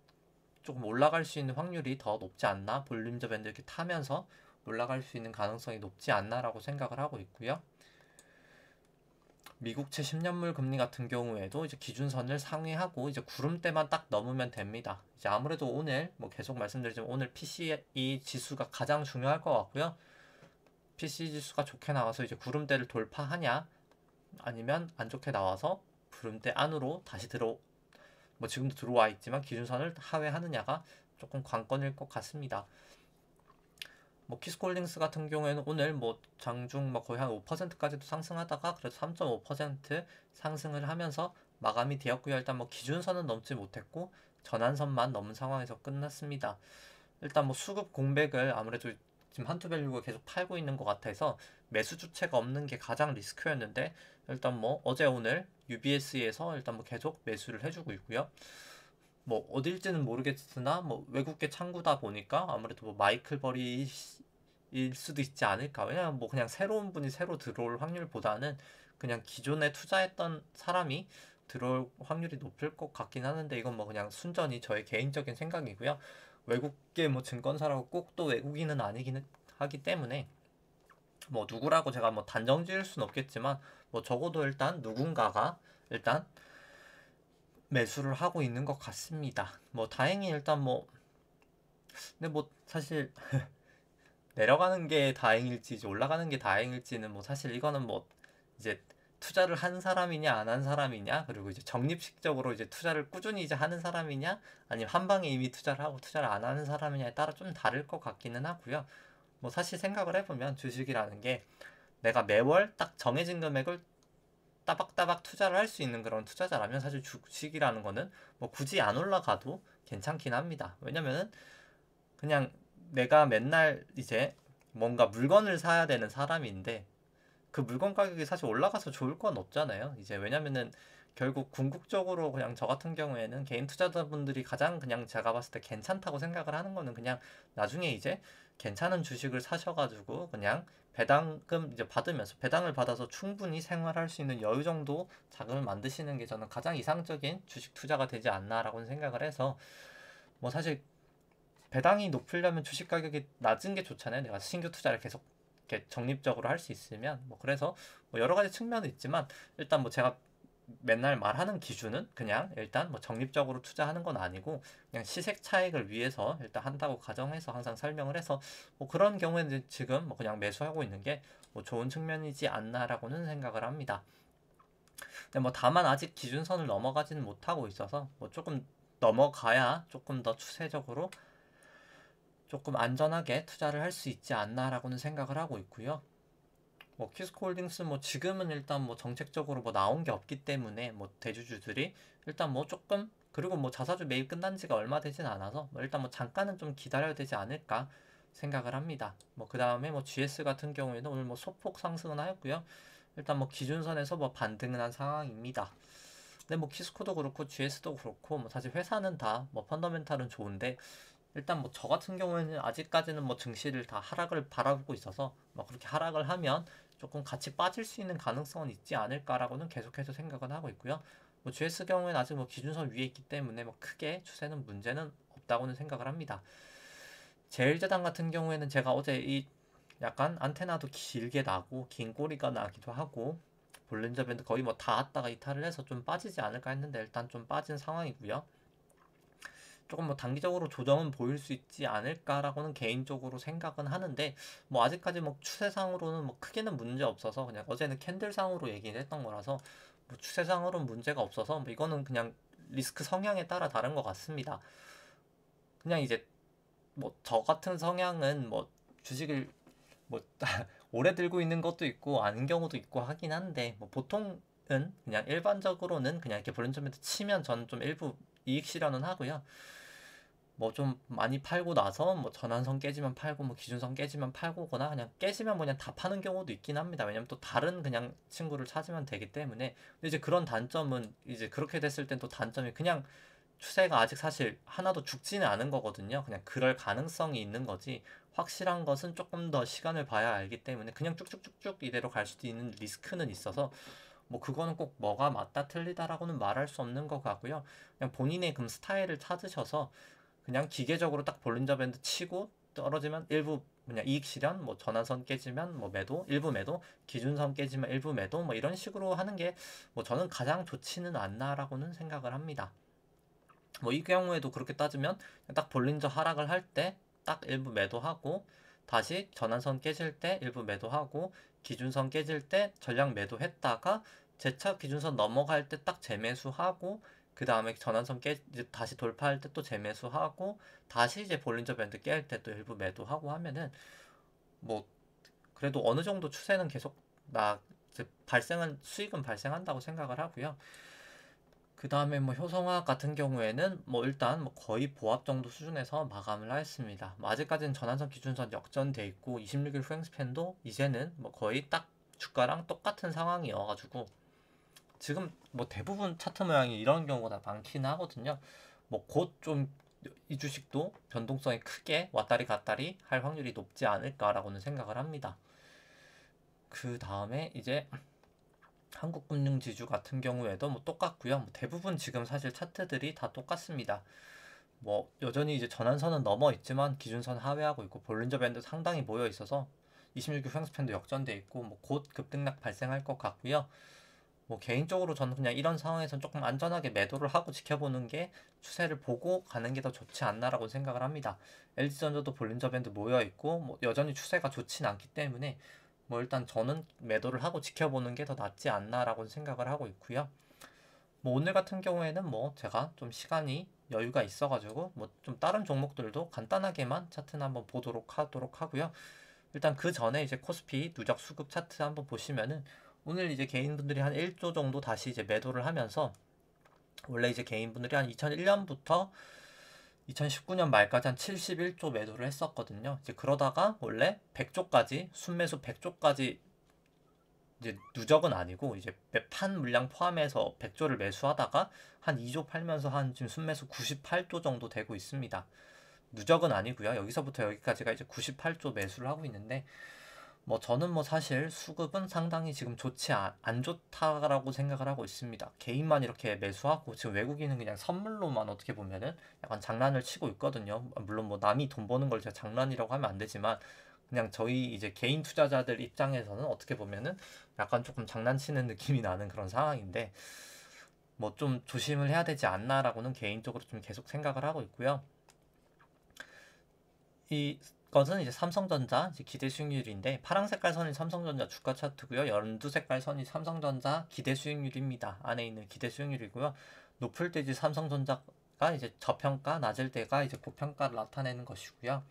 조금 올라갈 수 있는 확률이 더 높지 않나, 볼린저 밴드 이렇게 타면서 올라갈 수 있는 가능성이 높지 않나라고 생각을 하고 있고요. 미국채 10년물 금리 같은 경우에도 이제 기준선을 상회하고 이제 구름대만 딱 넘으면 됩니다. 이제 아무래도 오늘 뭐 계속 말씀드리지만 오늘 PCE 지수가 가장 중요할 것 같고요. PCE 지수가 좋게 나와서 이제 구름대를 돌파하냐, 아니면 안 좋게 나와서 구름대 안으로 다시 뭐 지금도 들어와 있지만 기준선을 하회하느냐가 조금 관건일 것 같습니다. 뭐 키스콜링스 같은 경우에는 오늘 뭐 장중 뭐 거의 한 5%까지도 상승하다가 그래도 3.5% 상승을 하면서 마감이 되었고요. 일단 뭐 기준선은 넘지 못했고 전환선만 넘은 상황에서 끝났습니다. 일단 뭐 수급 공백을 아무래도 지금 한투밸류가 계속 팔고 있는 것 같아서 매수 주체가 없는 게 가장 리스크였는데, 일단 뭐 어제 오늘 UBS에서 일단 뭐 계속 매수를 해주고 있고요. 뭐 어딜지는 모르겠으나 뭐 외국계 창구다 보니까 아무래도 뭐 마이클 버리일 수도 있지 않을까. 왜냐면 뭐 그냥 새로운 분이 새로 들어올 확률보다는 그냥 기존에 투자했던 사람이 들어올 확률이 높을 것 같긴 하는데, 이건 뭐 그냥 순전히 저의 개인적인 생각이고요. 외국계 뭐 증권사라고 꼭 또 외국인은 아니긴 하기 때문에 뭐 누구라고 제가 뭐 단정 지을 수는 없겠지만, 뭐 적어도 일단 누군가가 일단 매수를 하고 있는 것 같습니다. 뭐 다행히 일단 뭐, 근데 뭐 사실 내려가는 게 다행일지 이제 올라가는 게 다행일지는 뭐 사실 이거는 뭐 이제 투자를 한 사람이냐 안 한 사람이냐, 그리고 이제 적립식적으로 이제 투자를 꾸준히 이제 하는 사람이냐, 아니면 한 방에 이미 투자를 하고 투자를 안 하는 사람이냐에 따라 좀 다를 것 같기는 하고요. 뭐 사실 생각을 해보면 주식이라는 게 내가 매월 딱 정해진 금액을 따박따박 투자를 할 수 있는 그런 투자자라면 사실 주식이라는 거는 뭐 굳이 안 올라가도 괜찮긴 합니다. 왜냐면은 그냥 내가 맨날 이제 뭔가 물건을 사야 되는 사람인데, 그 물건 가격이 사실 올라가서 좋을 건 없잖아요. 이제 왜냐면은 결국 궁극적으로 그냥 저 같은 경우에는 개인 투자자분들이 가장 그냥 제가 봤을 때 괜찮다고 생각을 하는 거는 그냥 나중에 이제 괜찮은 주식을 사셔가지고 그냥 배당금 이제 받으면서 배당을 받아서 충분히 생활할 수 있는 여유 정도 자금을 만드시는 게 저는 가장 이상적인 주식 투자가 되지 않나라고는 생각을 해서, 뭐 사실 배당이 높으려면 주식 가격이 낮은 게 좋잖아요. 내가 신규 투자를 계속 이렇게 적립적으로 할 수 있으면. 뭐 그래서 뭐 여러 가지 측면은 있지만, 일단 뭐 제가 맨날 말하는 기준은 그냥 일단 뭐 적립적으로 투자하는 건 아니고 그냥 시색 차익을 위해서 일단 한다고 가정해서 항상 설명을 해서, 뭐 그런 경우에는 지금 뭐 그냥 매수하고 있는 게 뭐 좋은 측면이지 않나라고는 생각을 합니다. 근데 뭐 다만 아직 기준선을 넘어가지는 못하고 있어서 뭐 조금 넘어가야 조금 더 추세적으로 조금 안전하게 투자를 할 수 있지 않나라고는 생각을 하고 있고요. 뭐 키스코홀딩스 뭐 지금은 일단 뭐 정책적으로 뭐 나온 게 없기 때문에 뭐 대주주들이 일단 뭐 조금, 그리고 뭐 자사주 매입 끝난 지가 얼마 되진 않아서 뭐 일단 뭐 잠깐은 좀 기다려야 되지 않을까 생각을 합니다. 뭐 그 다음에 뭐 GS 같은 경우에는 오늘 뭐 소폭 상승은 하였고요. 일단 뭐 기준선에서 뭐 반등은 한 상황입니다. 근데 뭐 키스코도 그렇고 GS도 그렇고 뭐 사실 회사는 다 뭐 펀더멘탈은 좋은데, 일단 뭐 저 같은 경우에는 아직까지는 뭐 증시를 다 하락을 바라보고 있어서 뭐 그렇게 하락을 하면 조금 같이 빠질 수 있는 가능성은 있지 않을까라고는 계속해서 생각은 하고 있고요. 뭐 GS 경우에는 아직 뭐 기준선 위에 있기 때문에 뭐 크게 추세는 문제는 없다고는 생각을 합니다. 제일제당 같은 경우에는 제가 어제 이 약간 안테나도 길게 나고 긴 꼬리가 나기도 하고 볼린저 밴드 거의 뭐 닿았다가 이탈을 해서 좀 빠지지 않을까 했는데 일단 좀 빠진 상황이고요. 조금 뭐 단기적으로 조정은 보일 수 있지 않을까라고는 개인적으로 생각은 하는데, 뭐 아직까지 뭐 추세상으로는 뭐 크게는 문제 없어서 그냥 어제는 캔들상으로 얘기를 했던 거라서 뭐 추세상으로는 문제가 없어서 뭐 이거는 그냥 리스크 성향에 따라 다른 것 같습니다. 그냥 이제 뭐 저 같은 성향은 뭐 주식을 뭐 오래 들고 있는 것도 있고 아닌 경우도 있고 하긴 한데, 뭐 보통은 그냥 일반적으로는 그냥 이렇게 볼륨점에서 치면 저는 좀 일부 이익 실현은 하고요. 뭐 좀 많이 팔고 나서 뭐 전환선 깨지면 팔고 뭐 기준선 깨지면 팔고거나 그냥 깨지면 그냥 다 파는 경우도 있긴 합니다. 왜냐면 또 다른 그냥 친구를 찾으면 되기 때문에. 근데 이제 그런 단점은 이제 그렇게 됐을 땐 또 단점이 그냥 추세가 아직 사실 하나도 죽지는 않은 거거든요. 그냥 그럴 가능성이 있는 거지 확실한 것은 조금 더 시간을 봐야 알기 때문에 그냥 쭉쭉쭉쭉 이대로 갈 수도 있는 리스크는 있어서 뭐 그거는 꼭 뭐가 맞다 틀리다라고는 말할 수 없는 것 같고요. 그냥 본인의 그 스타일을 찾으셔서 그냥 기계적으로 딱 볼린저 밴드 치고 떨어지면 일부 그냥 이익 실현, 뭐 전환선 깨지면 뭐 매도, 일부 매도, 기준선 깨지면 일부 매도, 뭐 이런 식으로 하는 게 뭐 저는 가장 좋지는 않나라고는 생각을 합니다. 뭐 이 경우에도 그렇게 따지면 딱 볼린저 하락을 할 때 딱 일부 매도하고, 다시 전환선 깨질 때 일부 매도하고, 기준선 깨질 때 전량 매도했다가 재차 기준선 넘어갈 때 딱 재매수하고, 그 다음에 전환선 깨 이제 다시 돌파할 때 또 재매수하고, 다시 이제 볼린저 밴드 깰 때 또 일부 매도하고 하면은 뭐 그래도 어느 정도 추세는 계속 나 발생은 수익은 발생한다고 생각을 하고요. 그 다음에 뭐 효성화 같은 경우에는 뭐 일단 뭐 거의 보합 정도 수준에서 마감을 하였습니다. 뭐 아직까지는 전환선 기준선 역전돼 있고 26일 후행 스팬도 이제는 뭐 거의 딱 주가랑 똑같은 상황이어가지고 지금 뭐 대부분 차트 모양이 이런 경우가 많긴 하거든요. 뭐 곧 좀 이 주식도 변동성이 크게 왔다리 갔다리 할 확률이 높지 않을까라고는 생각을 합니다. 그 다음에 이제 한국금융지주 같은 경우에도 뭐 똑같고요. 뭐 대부분 지금 사실 차트들이 다 똑같습니다. 뭐 여전히 이제 전환선은 넘어 있지만 기준선 하회하고 있고 볼린저 밴드 상당히 모여 있어서 26일 후행스팬도 역전돼 있고 뭐 곧 급등락 발생할 것 같고요. 뭐 개인적으로 저는 그냥 이런 상황에선 조금 안전하게 매도를 하고 지켜보는 게 추세를 보고 가는 게 더 좋지 않나라고 생각을 합니다. LG전자도 볼린저 밴드 모여 있고 뭐 여전히 추세가 좋진 않기 때문에 뭐 일단 저는 매도를 하고 지켜보는 게 더 낫지 않나라고 생각을 하고 있고요. 뭐 오늘 같은 경우에는 뭐 제가 좀 시간이 여유가 있어가지고 뭐 좀 다른 종목들도 간단하게만 차트는 한번 보도록 하도록 하고요. 일단 그 전에 이제 코스피 누적 수급 차트 한번 보시면은 오늘 이제 개인분들이 한 1조 정도 다시 이제 매도를 하면서 원래 이제 개인분들이 한 2001년부터 2019년 말까지 한 71조 매도를 했었거든요. 이제 그러다가 원래 100조까지 순매수 100조까지 이제 누적은 아니고 이제 판 물량 포함해서 100조를 매수하다가 한 2조 팔면서 한 지금 순매수 98조 정도 되고 있습니다. 누적은 아니고요. 여기서부터 여기까지가 이제 98조 매수를 하고 있는데 뭐 저는 뭐 사실 수급은 상당히 지금 좋지 안 좋다라고 생각을 하고 있습니다. 개인만 이렇게 매수하고 지금 외국인은 그냥 선물로만 어떻게 보면은 약간 장난을 치고 있거든요. 물론 뭐 남이 돈 버는 걸 제가 장난이라고 하면 안 되지만 그냥 저희 이제 개인 투자자들 입장에서는 어떻게 보면은 약간 조금 장난치는 느낌이 나는 그런 상황인데 뭐 좀 조심을 해야 되지 않나라고는 개인적으로 좀 계속 생각을 하고 있고요. 이것은 이제 삼성전자 이제 기대 수익률인데 파란 색깔 선이 삼성전자 주가 차트고요. 연두 색깔 선이 삼성전자 기대 수익률입니다. 안에 있는 기대 수익률이고요. 높을 때 이제 삼성전자가 이제 저평가, 낮을 때가 이제 고평가를 나타내는 것이고요.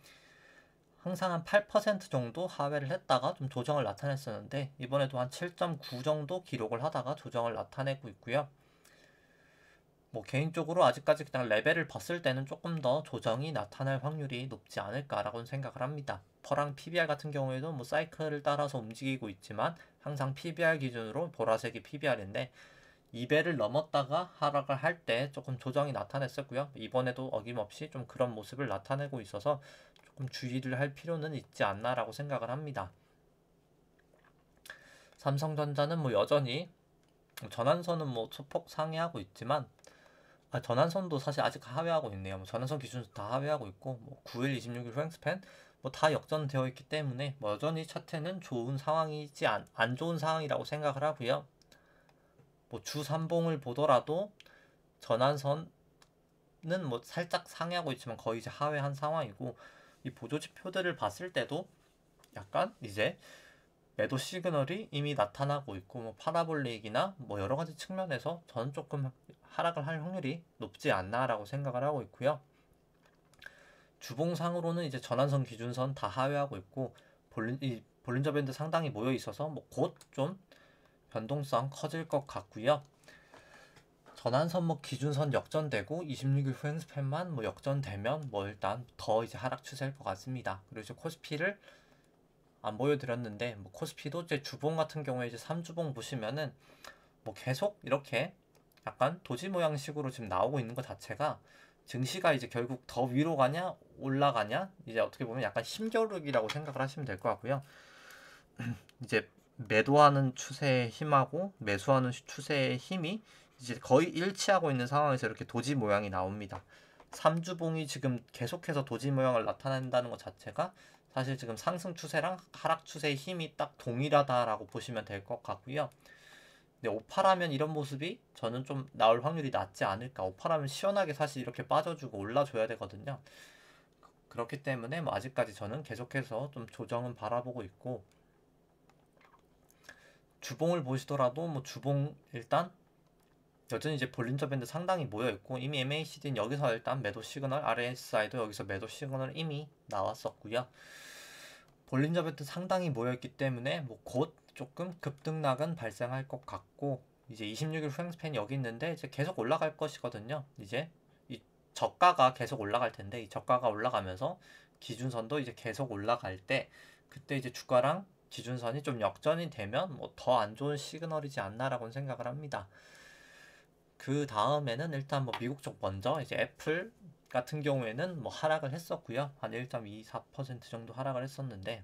항상 한 8% 정도 하회를 했다가 좀 조정을 나타냈었는데 이번에도 한 7.9 정도 기록을 하다가 조정을 나타내고 있고요. 뭐 개인적으로 아직까지 그냥 레벨을 봤을 때는 조금 더 조정이 나타날 확률이 높지 않을까라고 생각을 합니다. 퍼랑 PBR 같은 경우에도 뭐 사이클을 따라서 움직이고 있지만 항상 PBR 기준으로 보라색이 PBR인데 2배를 넘었다가 하락을 할 때 조금 조정이 나타냈었고요. 이번에도 어김없이 좀 그런 모습을 나타내고 있어서 조금 주의를 할 필요는 있지 않나라고 생각을 합니다. 삼성전자는 뭐 여전히 전환선은 뭐 소폭 상회하고 있지만 전환선도 사실 아직 하회하고 있네요. 뭐 전환선 기준도 다 하회하고 있고 뭐 9일, 26일 후행스팬 뭐 다 역전되어 있기 때문에 뭐 여전히 차트는 좋은 상황이지 안 좋은 상황이라고 생각을 하고요. 뭐 주 3봉을 보더라도 전환선은 뭐 살짝 상회하고 있지만 거의 이제 하회한 상황이고 이 보조 지표들을 봤을 때도 약간 이제 매도 시그널이 이미 나타나고 있고 뭐 파라볼릭이나 뭐 여러 가지 측면에서 저는 조금 하락을 할 확률이 높지 않나라고 생각을 하고 있고요. 주봉상으로는 이제 전환선 기준선 다 하회하고 있고 볼린저 밴드 상당히 모여 있어서 뭐 곧 좀 변동성 커질 것 같고요. 전환선 뭐 기준선 역전되고 26일 후행스팬만 뭐 역전되면 뭐 일단 더 이제 하락 추세일 것 같습니다. 그리고 이제 코스피를 안 보여드렸는데 뭐 코스피도 이제 주봉 같은 경우에 이제 3주봉 보시면은 뭐 계속 이렇게 약간 도지 모양식으로 지금 나오고 있는 것 자체가 증시가 이제 결국 더 위로 가냐 올라가냐 이제 어떻게 보면 약간 힘겨루기라고 생각을 하시면 될 것 같고요. 이제 매도하는 추세의 힘하고 매수하는 추세의 힘이 이제 거의 일치하고 있는 상황에서 이렇게 도지 모양이 나옵니다. 3주봉이 지금 계속해서 도지 모양을 나타낸다는 것 자체가 사실 지금 상승 추세랑 하락 추세의 힘이 딱 동일하다라고 보시면 될 것 같고요. 근데 오파라면 이런 모습이 저는 좀 나올 확률이 낮지 않을까. 오파라면 시원하게 사실 이렇게 빠져주고 올라줘야 되거든요. 그렇기 때문에 뭐 아직까지 저는 계속해서 좀 조정은 바라보고 있고 주봉을 보시더라도 뭐 주봉 일단 여전히 이제 볼린저 밴드 상당히 모여 있고 이미 MACD는 여기서 일단 매도 시그널, RSI도 여기서 매도 시그널 이미 나왔었고요. 볼린저 밴드 상당히 모여 있기 때문에 뭐 곧 조금 급등락은 발생할 것 같고 이제 26일 후행스팬이 여기 있는데 이제 계속 올라갈 것이거든요. 이제 이 저가가 계속 올라갈 텐데 이 저가가 올라가면서 기준선도 이제 계속 올라갈 때 그때 이제 주가랑 기준선이 좀 역전이 되면 뭐 더 안 좋은 시그널이지 않나라고 생각을 합니다. 그 다음에는 일단 뭐 미국 쪽 먼저 이제 애플 같은 경우에는 뭐 하락을 했었고요. 한 1.24% 정도 하락을 했었는데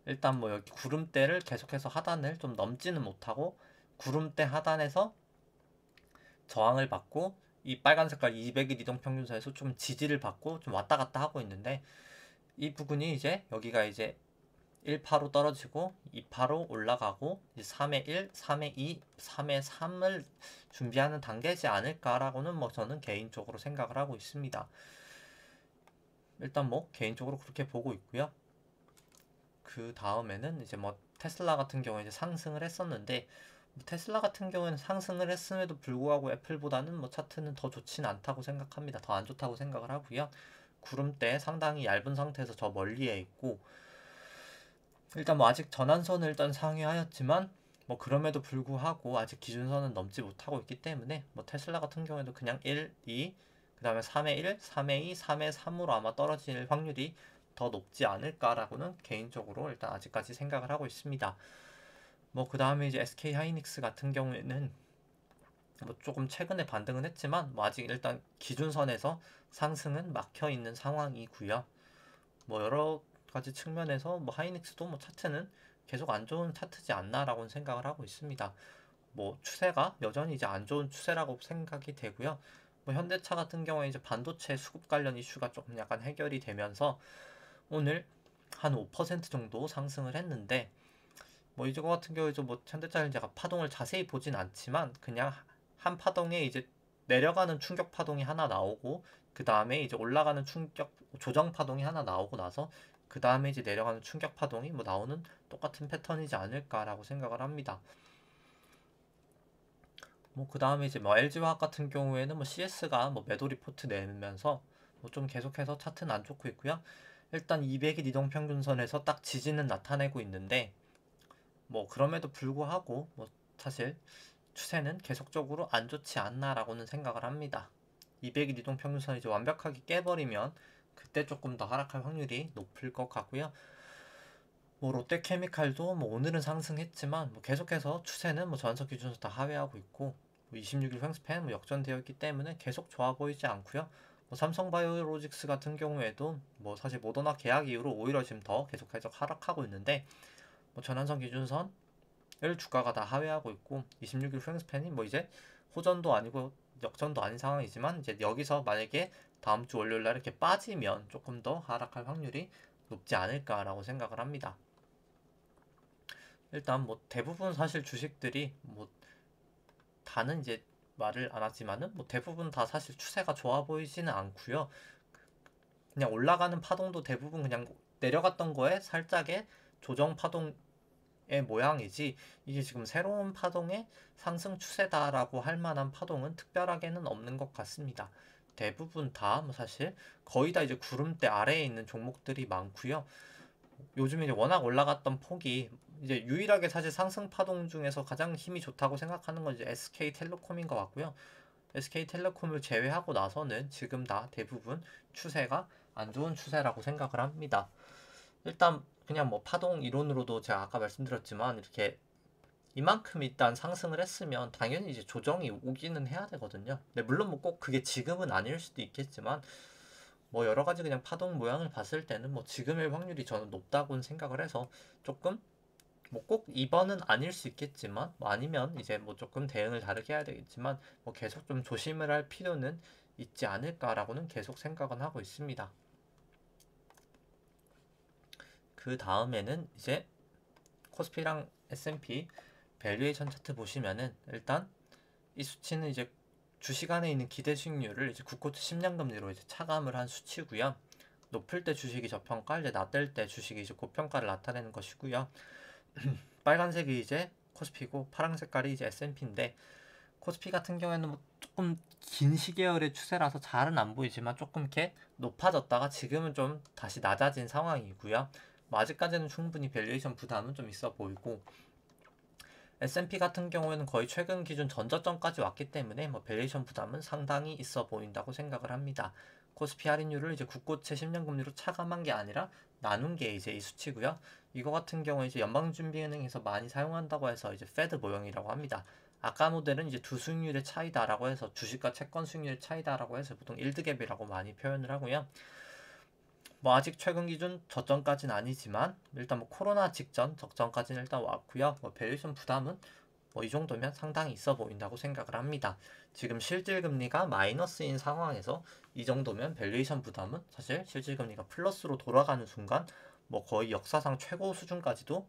일단 뭐 여기 구름대를 계속해서 하단을 좀 넘지는 못하고 구름대 하단에서 저항을 받고 이 빨간 색깔 200일 이동평균선에서 좀 지지를 받고 좀 왔다 갔다 하고 있는데 이 부분이 이제 여기가 이제 1파로 떨어지고 2파로 올라가고 3의 1, 3의 2, 3의 3을 준비하는 단계지 않을까라고는 뭐 저는 개인적으로 생각을 하고 있습니다. 일단 뭐 개인적으로 그렇게 보고 있고요. 그 다음에는 이제 뭐 테슬라 같은 경우에 이제 상승을 했었는데 테슬라 같은 경우에는 상승을 했음에도 불구하고 애플보다는 뭐 차트는 더 좋지는 않다고 생각합니다. 더 안 좋다고 생각을 하고요. 구름대 상당히 얇은 상태에서 저 멀리에 있고 일단 뭐 아직 전환선을 일단 상회하였지만 뭐 그럼에도 불구하고 아직 기준선은 넘지 못하고 있기 때문에 뭐 테슬라 같은 경우에도 그냥 1, 2, 그 다음에 3의 1, 3의 2, 3의 3으로 아마 떨어질 확률이 더 높지 않을까라고는 개인적으로 일단 아직까지 생각을 하고 있습니다. 뭐 그 다음에 이제 SK 하이닉스 같은 경우에는 뭐 조금 최근에 반등은 했지만 뭐 아직 일단 기준선에서 상승은 막혀 있는 상황이고요. 뭐 여러 가지 측면에서 뭐 하이닉스도 뭐 차트는 계속 안 좋은 차트지 않나라고 생각을 하고 있습니다. 뭐 추세가 여전히 이제 안 좋은 추세라고 생각이 되고요. 뭐 현대차 같은 경우에 이제 반도체 수급 관련 이슈가 조금 약간 해결이 되면서 오늘 한 5% 정도 상승을 했는데 뭐 이거 같은 경우에 뭐 현대차는 제가 파동을 자세히 보진 않지만 그냥 한 파동에 이제 내려가는 충격 파동이 하나 나오고 그 다음에 이제 올라가는 충격 조정 파동이 하나 나오고 나서 그 다음에 이제 내려가는 충격 파동이 뭐 나오는 똑같은 패턴이지 않을까라고 생각을 합니다. 뭐 그 다음에 이제 뭐 LG화학 같은 경우에는 뭐 CS가 뭐 매도 리포트 내면서 뭐 좀 계속해서 차트는 안 좋고 있고요. 일단 200일 이동평균선에서 딱 지지는 나타내고 있는데 뭐 그럼에도 불구하고 뭐 사실 추세는 계속적으로 안 좋지 않나라고는 생각을 합니다. 200일 이동평균선이 이제 완벽하게 깨버리면 그때 조금 더 하락할 확률이 높을 것 같고요. 뭐 롯데케미칼도 뭐 오늘은 상승했지만 뭐 계속해서 추세는 뭐 전석 기준에서 다 하회하고 있고 뭐 26일 횡스팬 뭐 역전되어 있기 때문에 계속 좋아 보이지 않고요. 뭐 삼성바이오로직스 같은 경우에도 뭐 사실 모더나 계약 이후로 오히려 지금 더 계속해서 하락하고 있는데 뭐 전환선 기준선 을 주가가 다 하회하고 있고 26일 횡스팬이 뭐 이제 호전도 아니고 역전도 아닌 상황이지만 이제 여기서 만약에 다음 주 월요일 날 이렇게 빠지면 조금 더 하락할 확률이 높지 않을까라고 생각을 합니다. 일단 뭐 대부분 사실 주식들이 뭐 다는 이제 말을 안 하지만은 뭐 대부분 다 사실 추세가 좋아 보이지는 않고요. 그냥 올라가는 파동도 대부분 그냥 내려갔던 거에 살짝의 조정 파동의 모양이지 이게 지금 새로운 파동의 상승 추세다라고 할 만한 파동은 특별하게는 없는 것 같습니다. 대부분 다 뭐 사실 거의 다 이제 구름대 아래에 있는 종목들이 많고요. 요즘에 이제 워낙 올라갔던 폭이 이제 유일하게 사실 상승 파동 중에서 가장 힘이 좋다고 생각하는 건 이제 SK텔레콤인 것 같고요. SK텔레콤을 제외하고 나서는 지금 다 대부분 추세가 안 좋은 추세라고 생각을 합니다. 일단 그냥 뭐 파동 이론으로도 제가 아까 말씀드렸지만 이렇게 이만큼 일단 상승을 했으면 당연히 이제 조정이 오기는 해야 되거든요. 근데 물론 뭐 꼭 그게 지금은 아닐 수도 있겠지만 뭐 여러 가지 그냥 파동 모양을 봤을 때는 뭐 지금의 확률이 저는 높다고는 생각을 해서 조금 뭐 꼭 이번은 아닐 수 있겠지만 뭐 아니면 이제 뭐 조금 대응을 다르게 해야 되겠지만 뭐 계속 좀 조심을 할 필요는 있지 않을까라고는 계속 생각은 하고 있습니다. 그 다음에는 이제 코스피랑 S&P 밸류에이션 차트 보시면은 일단 이 수치는 이제 주식 안에 있는 기대 수익률을 이제 9코트 10년 금리로 이제 차감을 한 수치고요. 높을 때 주식이 저평가, 이제 낮을 때 주식이 이제 고평가를 나타내는 것이고요. 빨간색이 이제 코스피고 파란 색깔이 이제 S&P인데 코스피 같은 경우에는 뭐 조금 긴 시계열의 추세라서 잘은 안 보이지만 조금 이렇게 높아졌다가 지금은 좀 다시 낮아진 상황이고요. 뭐 아직까지는 충분히 밸류에이션 부담은 좀 있어 보이고 S&P 같은 경우에는 거의 최근 기준 전저점까지 왔기 때문에 뭐 밸류에이션 부담은 상당히 있어 보인다고 생각을 합니다. 코스피 할인율을 이제 국고채 10년 금리로 차감한 게 아니라 나눈 게 이제 이 수치고요. 이거 같은 경우에 이제 연방준비은행에서 많이 사용한다고 해서 이제 페드 모형이라고 합니다. 아까 모델은 이제 두 수익률의 차이다라고 해서 주식과 채권 수익률의 차이다라고 해서 보통 일드갭이라고 많이 표현을 하고요. 뭐 아직 최근 기준 저점까지는 아니지만 일단 뭐 코로나 직전 적정까지는 일단 왔고요. 뭐 밸류에이션 부담은 뭐 이 정도면 상당히 있어 보인다고 생각을 합니다. 지금 실질금리가 마이너스인 상황에서 이 정도면 밸류에이션 부담은 사실 실질금리가 플러스로 돌아가는 순간 뭐 거의 역사상 최고 수준까지도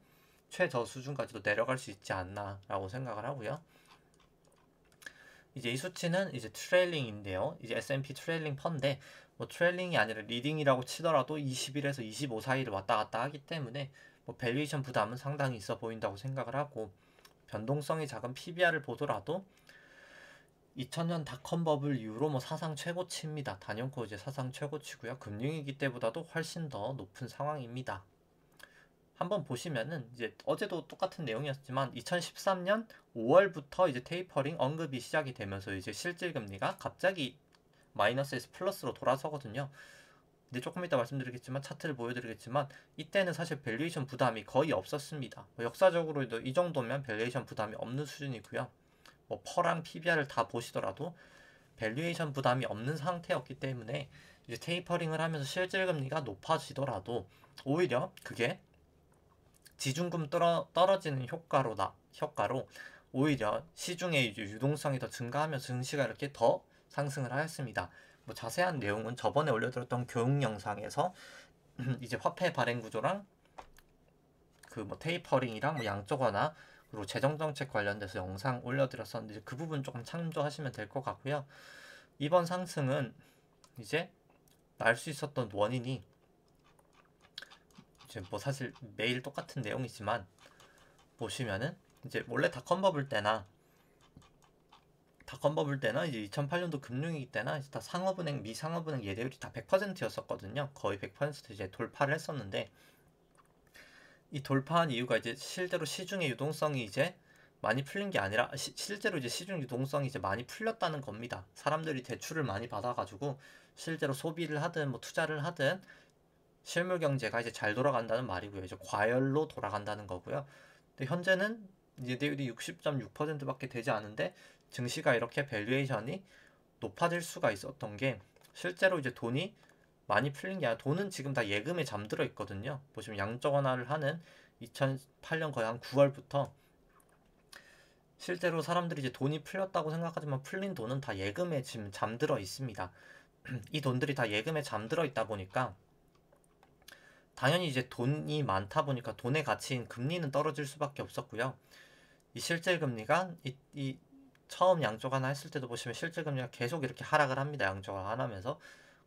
최저 수준까지도 내려갈 수 있지 않나라고 생각을 하고요. 이제 이 수치는 이제 트레일링인데요. 이제 S&P 트레일링 펀데 뭐 트레일링이 아니라 리딩이라고 치더라도 20일에서 25 사이를 왔다 갔다 하기 때문에 뭐 밸류에이션 부담은 상당히 있어 보인다고 생각을 하고 변동성이 작은 PBR을 보더라도 2000년 닷컴 버블 이후로 뭐 사상 최고치입니다. 단연코 이제 사상 최고치고요. 금융위기 때보다도 훨씬 더 높은 상황입니다. 한번 보시면은 이제 어제도 똑같은 내용이었지만 2013년 5월부터 이제 테이퍼링 언급이 시작이 되면서 이제 실질 금리가 갑자기 마이너스에서 플러스로 돌아서거든요. 근데 조금 이따 말씀드리겠지만 차트를 보여드리겠지만 이때는 사실 밸류에이션 부담이 거의 없었습니다. 뭐 역사적으로도 이 정도면 밸류에이션 부담이 없는 수준이고요. 뭐 퍼랑 PBR을 다 보시더라도 밸류에이션 부담이 없는 상태였기 때문에 이제 테이퍼링을 하면서 실질 금리가 높아지더라도 오히려 그게 지중금 떨어지는 효과로 오히려 시중의 유동성이 더 증가하면서 증시가 이렇게 더 상승을 하였습니다. 뭐 자세한 내용은 저번에 올려드렸던 교육 영상에서 이제 화폐 발행 구조랑 그 뭐 테이퍼링이랑 뭐 양적 완화 그리고 재정 정책 관련돼서 영상 올려드렸었는데 그 부분 조금 참조하시면 될 것 같고요. 이번 상승은 이제 날 수 있었던 원인이 이제 뭐 사실 매일 똑같은 내용이지만 보시면은 이제 원래 닷컴버블 때나 이제 2008년도 금융위기 때나 이제 다 상업은행 미상업은행 예대율이 다 100%였었거든요. 거의 100% 이제 돌파를 했었는데 이 돌파한 이유가 이제 실제로 시중의 유동성이 이제 많이 풀린 게 아니라 실제로 이제 시중 유동성이 이제 많이 풀렸다는 겁니다. 사람들이 대출을 많이 받아가지고 실제로 소비를 하든 뭐 투자를 하든 실물 경제가 이제 잘 돌아간다는 말이고요. 이제 과열로 돌아간다는 거고요. 근데 현재는 예대율이 60.6%밖에 되지 않은데 증시가 이렇게 밸류에이션이 높아질 수가 있었던 게 실제로 이제 돈이 많이 풀린 게 아니라 돈은 지금 다 예금에 잠들어 있거든요. 보시면 양적 완화를 하는 2008년 거의 한 9월부터 실제로 사람들이 이제 돈이 풀렸다고 생각하지만 풀린 돈은 다 예금에 지금 잠들어 있습니다. 이 돈들이 다 예금에 잠들어 있다 보니까 당연히 이제 돈이 많다 보니까 돈의 가치인 금리는 떨어질 수밖에 없었고요. 이 실질 금리가 이 처음 양적 완화 했을 때도 보시면 실질 금리가 계속 이렇게 하락을 합니다. 양적 완화하면서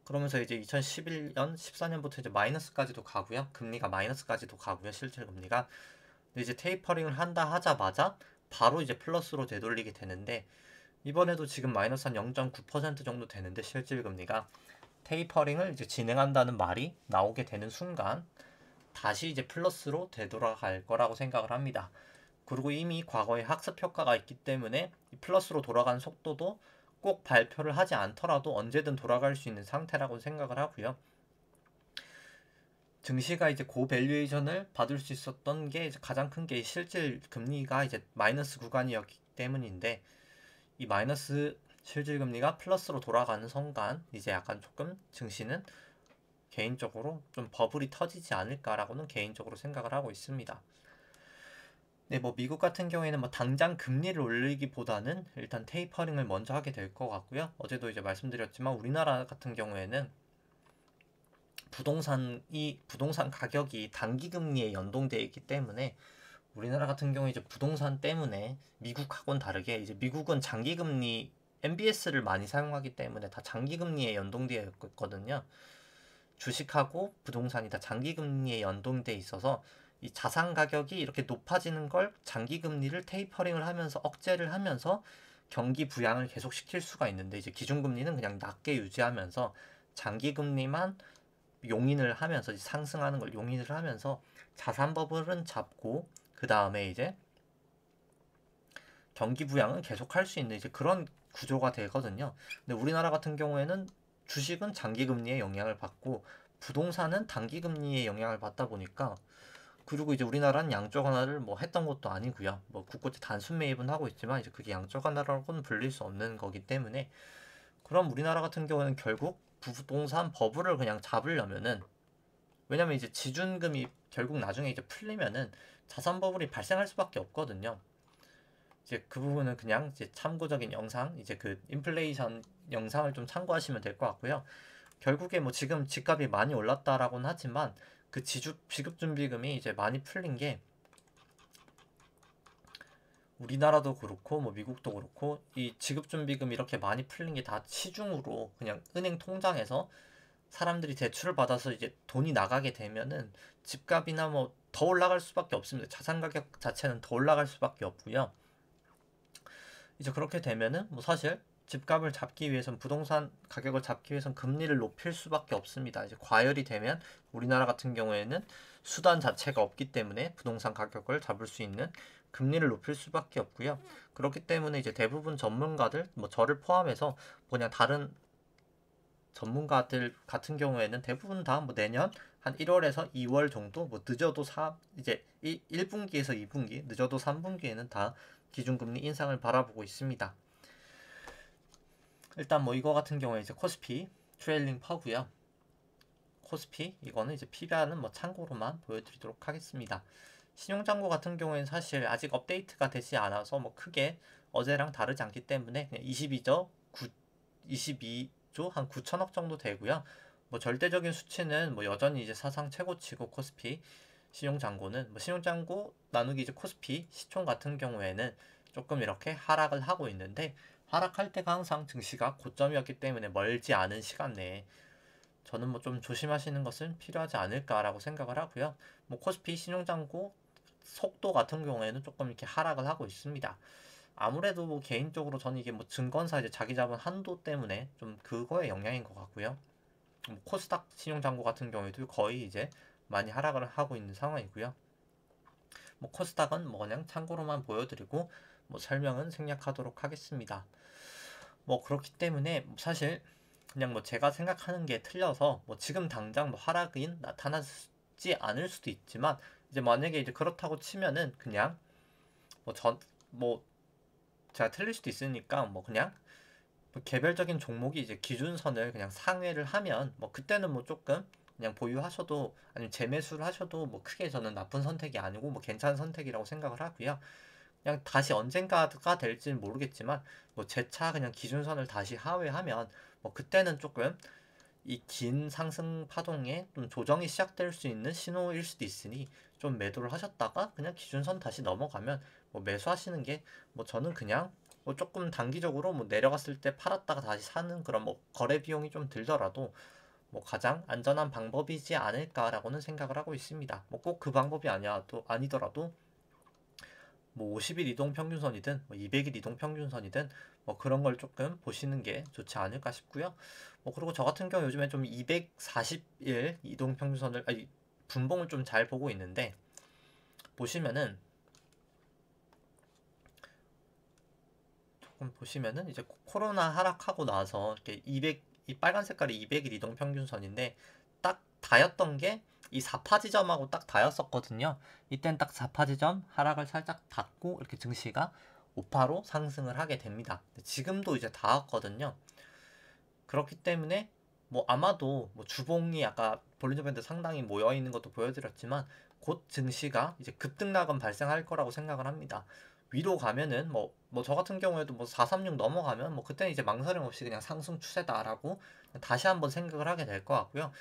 그러면서 이제 2011년, 14년부터 이제 마이너스까지도 가고요. 금리가 마이너스까지도 가고요. 실질 금리가. 근데 이제 테이퍼링을 한다 하자마자 바로 이제 플러스로 되돌리게 되는데 이번에도 지금 마이너스 한 0.9% 정도 되는데 실질 금리가 테이퍼링을 이제 진행한다는 말이 나오게 되는 순간 다시 이제 플러스로 되돌아갈 거라고 생각을 합니다. 그리고 이미 과거에 학습 효과가 있기 때문에 플러스로 돌아가는 속도도 꼭 발표를 하지 않더라도 언제든 돌아갈 수 있는 상태라고 생각을 하고요. 증시가 이제 고밸류에이션을 받을 수 있었던 게 가장 큰 게 실질 금리가 이제 마이너스 구간이었기 때문인데 이 마이너스 실질 금리가 플러스로 돌아가는 순간 이제 약간 조금 증시는 개인적으로 좀 버블이 터지지 않을까라고는 개인적으로 생각을 하고 있습니다. 네, 뭐 미국 같은 경우에는 뭐 당장 금리를 올리기보다는 일단 테이퍼링을 먼저 하게 될 것 같고요. 어제도 이제 말씀드렸지만 우리나라 같은 경우에는 부동산 가격이 단기 금리에 연동되어 있기 때문에 우리나라 같은 경우에 이제 부동산 때문에 미국하고는 다르게 이제 미국은 장기 금리 MBS를 많이 사용하기 때문에 다 장기 금리에 연동되어 있거든요. 주식하고 부동산이 다 장기 금리에 연동돼 있어서 이 자산 가격이 이렇게 높아지는 걸 장기 금리를 테이퍼링을 하면서 억제를 하면서 경기 부양을 계속 시킬 수가 있는데 이제 기준금리는 그냥 낮게 유지하면서 장기 금리만 용인을 하면서 상승하는 걸 용인을 하면서 자산 버블은 잡고 그 다음에 이제 경기 부양은 계속 할 수 있는 이제 그런 구조가 되거든요. 근데 우리나라 같은 경우에는 주식은 장기 금리의 영향을 받고 부동산은 단기 금리의 영향을 받다 보니까, 그리고 이제 우리나라는 양적 완화를 뭐 했던 것도 아니고요. 뭐 국고채 단순 매입은 하고 있지만 이제 그게 양적 완화라고는 불릴 수 없는 거기 때문에, 그럼 우리나라 같은 경우에는 결국 부동산 버블을 그냥 잡으려면은, 왜냐면 이제 지준금이 결국 나중에 이제 풀리면은 자산 버블이 발생할 수밖에 없거든요. 이제 그 부분은 그냥 이제 참고적인 영상, 이제 그 인플레이션 영상을 좀 참고하시면 될 것 같고요. 결국에 뭐 지금 집값이 많이 올랐다라고는 하지만 그 지급준비금이 이제 많이 풀린 게, 우리나라도 그렇고 뭐 미국도 그렇고 이 지급준비금 이렇게 많이 풀린 게 다 시중으로 그냥 은행 통장에서 사람들이 대출을 받아서 이제 돈이 나가게 되면은 집값이나 뭐 더 올라갈 수밖에 없습니다. 자산 가격 자체는 더 올라갈 수밖에 없고요. 이제 그렇게 되면은 뭐 사실 집값을 잡기 위해선, 부동산 가격을 잡기 위해선 금리를 높일 수밖에 없습니다. 이제 과열이 되면 우리나라 같은 경우에는 수단 자체가 없기 때문에 부동산 가격을 잡을 수 있는 금리를 높일 수밖에 없고요. 그렇기 때문에 이제 대부분 전문가들, 뭐 저를 포함해서 그냥 다른 전문가들 같은 경우에는 대부분 다 뭐 내년 한 1월에서 2월 정도, 뭐 늦어도 이제 1분기에서 2분기, 늦어도 3분기에는 다 기준금리 인상을 바라보고 있습니다. 일단 뭐 이거 같은 경우에 이제 코스피 트레일링 퍼고요. 코스피 이거는 이제 PBR은 뭐 참고로만 보여드리도록 하겠습니다. 신용장고 같은 경우에는 사실 아직 업데이트가 되지 않아서 뭐 크게 어제랑 다르지 않기 때문에 그냥 22조 한 9천억 정도 되고요. 뭐 절대적인 수치는 뭐 여전히 이제 사상 최고치고, 코스피 신용장고는 뭐 신용장고 나누기 이제 코스피 시총 같은 경우에는 조금 이렇게 하락을 하고 있는데, 하락할 때가 항상 증시가 고점이었기 때문에 멀지 않은 시간 내에 저는 뭐 좀 조심하시는 것은 필요하지 않을까라고 생각을 하고요. 뭐 코스피 신용장고 속도 같은 경우에는 조금 이렇게 하락을 하고 있습니다. 아무래도 뭐 개인적으로 저는 이게 뭐 증권사 이제 자기 자본 한도 때문에 좀 그거의 영향인 것 같고요. 뭐 코스닥 신용장고 같은 경우에도 거의 이제 많이 하락을 하고 있는 상황이고요. 뭐 코스닥은 뭐 그냥 참고로만 보여드리고 뭐 설명은 생략하도록 하겠습니다. 뭐 그렇기 때문에 사실 그냥 뭐 제가 생각하는 게 틀려서 뭐 지금 당장 뭐 하락이 나타나지 않을 수도 있지만, 이제 만약에 이제 그렇다고 치면은 그냥 뭐 제가 틀릴 수도 있으니까 뭐 그냥 뭐 개별적인 종목이 이제 기준선을 그냥 상회를 하면 뭐 그때는 뭐 조금 그냥 보유하셔도, 아니면 재매수를 하셔도 뭐 크게 저는 나쁜 선택이 아니고 뭐 괜찮은 선택이라고 생각을 하고요. 그냥 다시 언젠가가 될지는 모르겠지만 뭐 재차 그냥 기준선을 다시 하회하면 뭐 그때는 조금 이 긴 상승 파동에 좀 조정이 시작될 수 있는 신호일 수도 있으니, 좀 매도를 하셨다가 그냥 기준선 다시 넘어가면 뭐 매수하시는 게, 뭐 저는 그냥 뭐 조금 단기적으로 뭐 내려갔을 때 팔았다가 다시 사는 그런 뭐 거래 비용이 좀 들더라도 뭐 가장 안전한 방법이지 않을까라고는 생각을 하고 있습니다. 뭐 꼭 그 방법이 아니더라도 뭐 50일 이동 평균선이든 뭐 200일 이동 평균선이든 뭐 그런 걸 조금 보시는 게 좋지 않을까 싶고요. 뭐 그리고 저 같은 경우 요즘에 좀 240일 이동 평균선을, 아니 분봉을 좀 잘 보고 있는데, 보시면은 조금 보시면은 이제 코로나 하락하고 나서 이렇게 이 빨간 색깔이 200일 이동 평균선인데 딱 닿였던 게 이 4파 지점하고 딱 닿였었거든요. 이땐 딱 4파 지점 하락을 살짝 닿고 이렇게 증시가 5파로 상승을 하게 됩니다. 지금도 이제 닿았거든요. 그렇기 때문에 뭐 아마도 뭐 주봉이 아까 볼린저 밴드 상당히 모여 있는 것도 보여드렸지만 곧 증시가 이제 급등락은 발생할 거라고 생각을 합니다. 위로 가면은 뭐 저 같은 경우에도 뭐 436 넘어가면 뭐 그때는 이제 망설임 없이 그냥 상승 추세다라고 다시 한번 생각을 하게 될 것 같고요.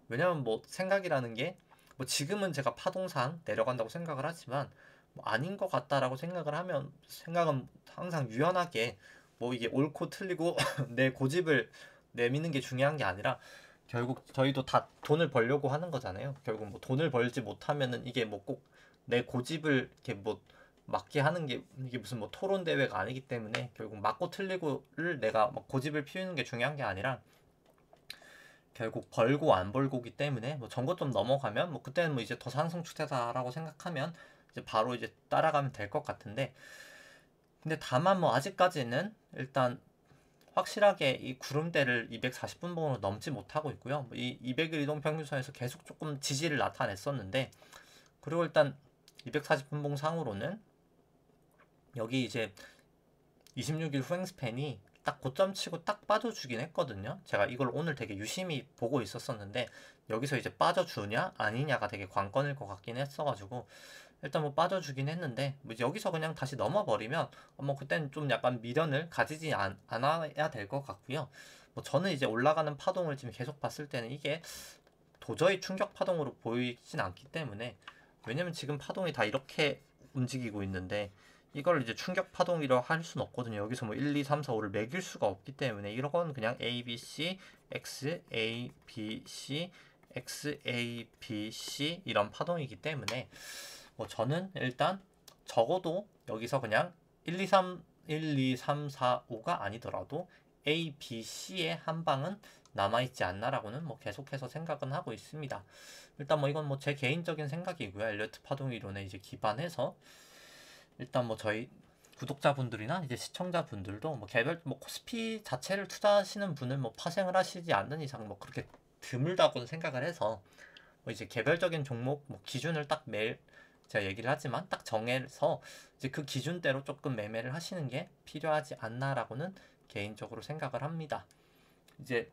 왜냐면 뭐 생각이라는 게 뭐 지금은 제가 파동상 내려간다고 생각을 하지만 뭐 아닌 것 같다라고 생각을 하면, 생각은 항상 유연하게 뭐 이게 옳고 틀리고 내 고집을 내미는 게 중요한 게 아니라, 결국 저희도 다 돈을 벌려고 하는 거잖아요. 결국 뭐 돈을 벌지 못하면은 이게 뭐 꼭 내 고집을 이렇게 뭐 맞게 하는 게, 이게 무슨 뭐 토론 대회가 아니기 때문에 결국 맞고 틀리고를 내가 막 고집을 피우는 게 중요한 게 아니라, 결국 벌고 안 벌고기 때문에 뭐 전고점 넘어가면 뭐 그때는 뭐 이제 더 상승 추세다라고 생각하면 이제 바로 이제 따라가면 될 것 같은데, 근데 다만 뭐 아직까지는 일단 확실하게 이 구름대를 240분봉으로 넘지 못하고 있고요. 이 200일 이동평균선에서 계속 조금 지지를 나타냈었는데, 그리고 일단 240분봉 상으로는 여기 이제 26일 후행 스팬이 딱 고점 치고 딱 빠져주긴 했거든요. 제가 이걸 오늘 되게 유심히 보고 있었었는데, 여기서 이제 빠져주냐 아니냐가 되게 관건일 것 같긴 했어가지고 일단 뭐 빠져주긴 했는데, 뭐 여기서 그냥 다시 넘어버리면 뭐 그때는 좀 약간 미련을 가지지 않아야 될 것 같고요. 뭐 저는 이제 올라가는 파동을 지금 계속 봤을 때는 이게 도저히 충격 파동으로 보이진 않기 때문에, 왜냐면 지금 파동이 다 이렇게 움직이고 있는데 이걸 이제 충격 파동이라고 할 수는 없거든요. 여기서 뭐 1, 2, 3, 4, 5를 매길 수가 없기 때문에 이런 건 그냥 A, B, C, X, A, B, C, X, A, B, C 이런 파동이기 때문에 뭐 저는 일단 적어도 여기서 그냥 1, 2, 3, 1, 2, 3, 4, 5가 아니더라도 A, B, C의 한 방은 남아있지 않나라고는 뭐 계속해서 생각은 하고 있습니다. 일단 뭐 이건 뭐 제 개인적인 생각이고요. 엘리어트 파동 이론에 이제 기반해서 일단 뭐 저희 구독자분들이나 이제 시청자분들도 뭐 개별 뭐 코스피 자체를 투자하시는 분을 뭐 파생을 하시지 않는 이상 뭐 그렇게 드물다고는 생각을 해서 뭐 이제 개별적인 종목 뭐 기준을 딱 매일 제가 얘기를 하지만 딱 정해서 이제 그 기준대로 조금 매매를 하시는 게 필요하지 않나라고는 개인적으로 생각을 합니다. 이제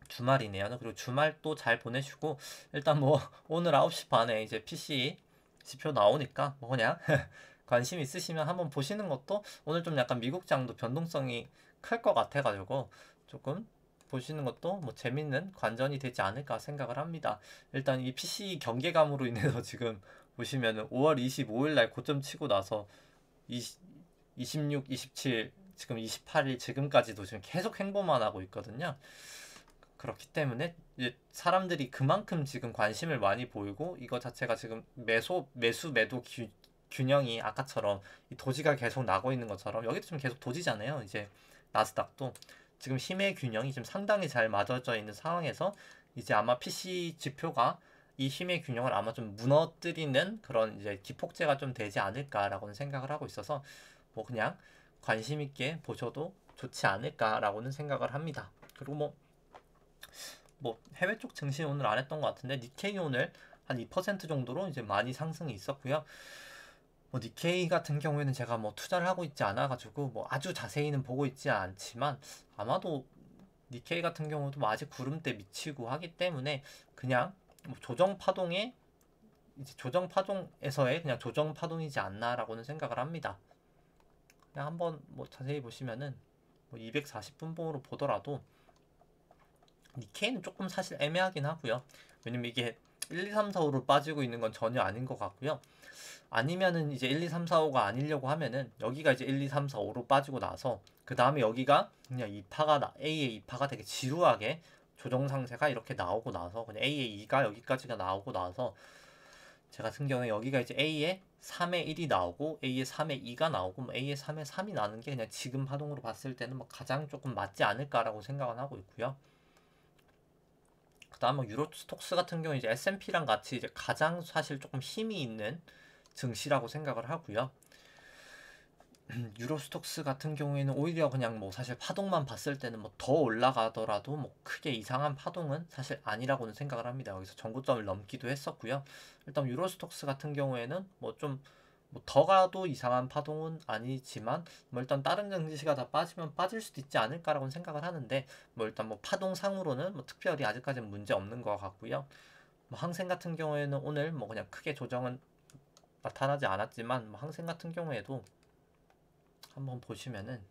주말이네요. 그리고 주말 또 잘 보내시고 일단 뭐 오늘 9시 반에 이제 PC 지표 나오니까 뭐 그냥 관심 있으시면 한번 보시는 것도, 오늘 좀 약간 미국장도 변동성이 클 것 같아가지고 조금 보시는 것도 뭐 재밌는 관전이 되지 않을까 생각을 합니다. 일단 이 PC 경계감으로 인해서 지금 보시면은 5월 25일 날 고점 치고 나서 26, 27, 지금 28일 지금까지도 지금 계속 행보만 하고 있거든요. 그렇기 때문에 이제 사람들이 그만큼 지금 관심을 많이 보이고, 이거 자체가 지금 매수 매도 균형이 아까처럼 이 도지가 계속 나고 있는 것처럼 여기도 좀 계속 도지잖아요. 이제 나스닥도 지금 힘의 균형이 지금 상당히 잘 맞아져 있는 상황에서 이제 아마 PC 지표가 이 힘의 균형을 아마 좀 무너뜨리는 그런 이제 기폭제가 좀 되지 않을까라고는 생각을 하고 있어서 뭐 그냥 관심 있게 보셔도 좋지 않을까라고는 생각을 합니다. 그리고 뭐 해외 쪽 증시 오늘 안 했던 것 같은데 니케이 오늘 한 2% 정도로 이제 많이 상승이 있었고요. 뭐 니케이 같은 경우에는 제가 뭐 투자를 하고 있지 않아가지고 뭐 아주 자세히는 보고 있지 않지만, 아마도 니케이 같은 경우도 뭐 아직 구름대 미치고 하기 때문에 그냥 뭐 조정 파동에 이제 조정 파동에서의 그냥 조정 파동이지 않나라고는 생각을 합니다. 그냥 한번 뭐 자세히 보시면은 뭐 240분봉으로 보더라도 니케이는 조금 사실 애매하긴 하고요. 왜냐면 이게 1, 2, 3, 4, 5로 빠지고 있는 건 전혀 아닌 것 같고요. 아니면은 이제 1, 2, 3, 4, 5가 아니려고 하면은 여기가 이제 1, 2, 3, 4, 5로 빠지고 나서 그 다음에 여기가 그냥 A의 2파가 되게 지루하게 조정 상세가 이렇게 나오고 나서 그냥 A의 2가 여기까지가 나오고 나서 제 같은 경우에 여기가 이제 A의 3의 1이 나오고 A의 3의 2가 나오고 뭐 A의 3의 3이 나는 게 그냥 지금 파동으로 봤을 때는 뭐 가장 조금 맞지 않을까라고 생각은 하고 있고요. 그다음 뭐 유로스톡스 같은 경우 이제 S&P랑 같이 이제 가장 사실 조금 힘이 있는 증시라고 생각을 하고요. 유로스톡스 같은 경우에는 오히려 그냥 뭐 사실 파동만 봤을 때는 뭐 더 올라가더라도 뭐 크게 이상한 파동은 사실 아니라고는 생각을 합니다. 여기서 정고점을 넘기도 했었고요. 일단 유로스톡스 같은 경우에는 뭐 좀 뭐 더 가도 이상한 파동은 아니지만 뭐 일단 다른 증시가 다 빠지면 빠질 수도 있지 않을까라고 생각을 하는데, 뭐 일단 뭐 파동상으로는 뭐 특별히 아직까지는 문제 없는 것 같고요. 뭐 항생 같은 경우에는 오늘 뭐 그냥 크게 조정은 나타나지 않았지만 뭐 항생 같은 경우에도 한번 보시면은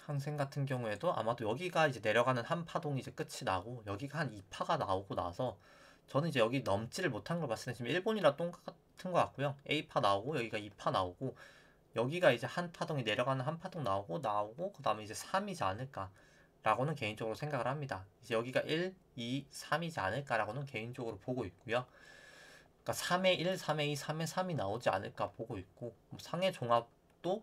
항생 같은 경우에도 아마도 여기가 이제 내려가는 한 파동이 이제 끝이 나고 여기가 한 2파가 나오고 나서 저는 이제 여기 넘지를 못한 걸 봤을 때 지금 일본이랑 똑같은 것 같고요. A파 나오고 여기가 2파 나오고 여기가 이제 한 파동이 내려가는 한 파동 나오고 그 다음에 이제 3이지 않을까 라고는 개인적으로 생각을 합니다. 이제 여기가 1, 2, 3이지 않을까라고는 개인적으로 보고 있고요. 그러니까 3의 1, 3의 2, 3의 3이 나오지 않을까 보고 있고, 상의 종합도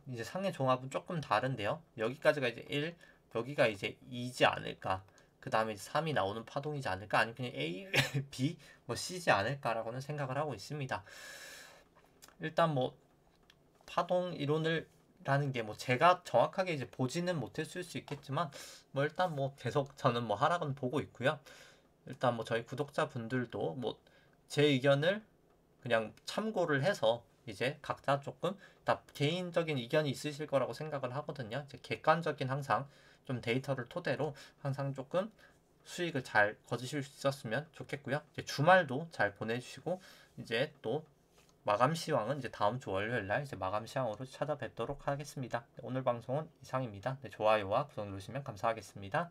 이제 상의 종합은 조금 다른데요. 여기까지가 이제 1, 여기가 이제 2지 않을까. 그 다음에 3이 나오는 파동이지 않을까, 아니면 그냥 A, B, 뭐 C지 않을까라고는 생각을 하고 있습니다. 일단 뭐 파동 이론을 라는 게 뭐 제가 정확하게 이제 보지는 못했을 수 있겠지만 뭐 일단 뭐 계속 저는 뭐 하락은 보고 있고요. 일단 뭐 저희 구독자분들도 뭐 제 의견을 그냥 참고를 해서 이제 각자 조금 다 개인적인 의견이 있으실 거라고 생각을 하거든요. 이제 객관적인 항상 좀 데이터를 토대로 항상 조금 수익을 잘 거두실 수 있었으면 좋겠고요. 이제 주말도 잘 보내주시고 이제 또 마감 시황은 이제 다음 주 월요일 날 이제 마감 시황으로 찾아뵙도록 하겠습니다. 오늘 방송은 이상입니다. 네, 좋아요와 구독 누르시면 감사하겠습니다.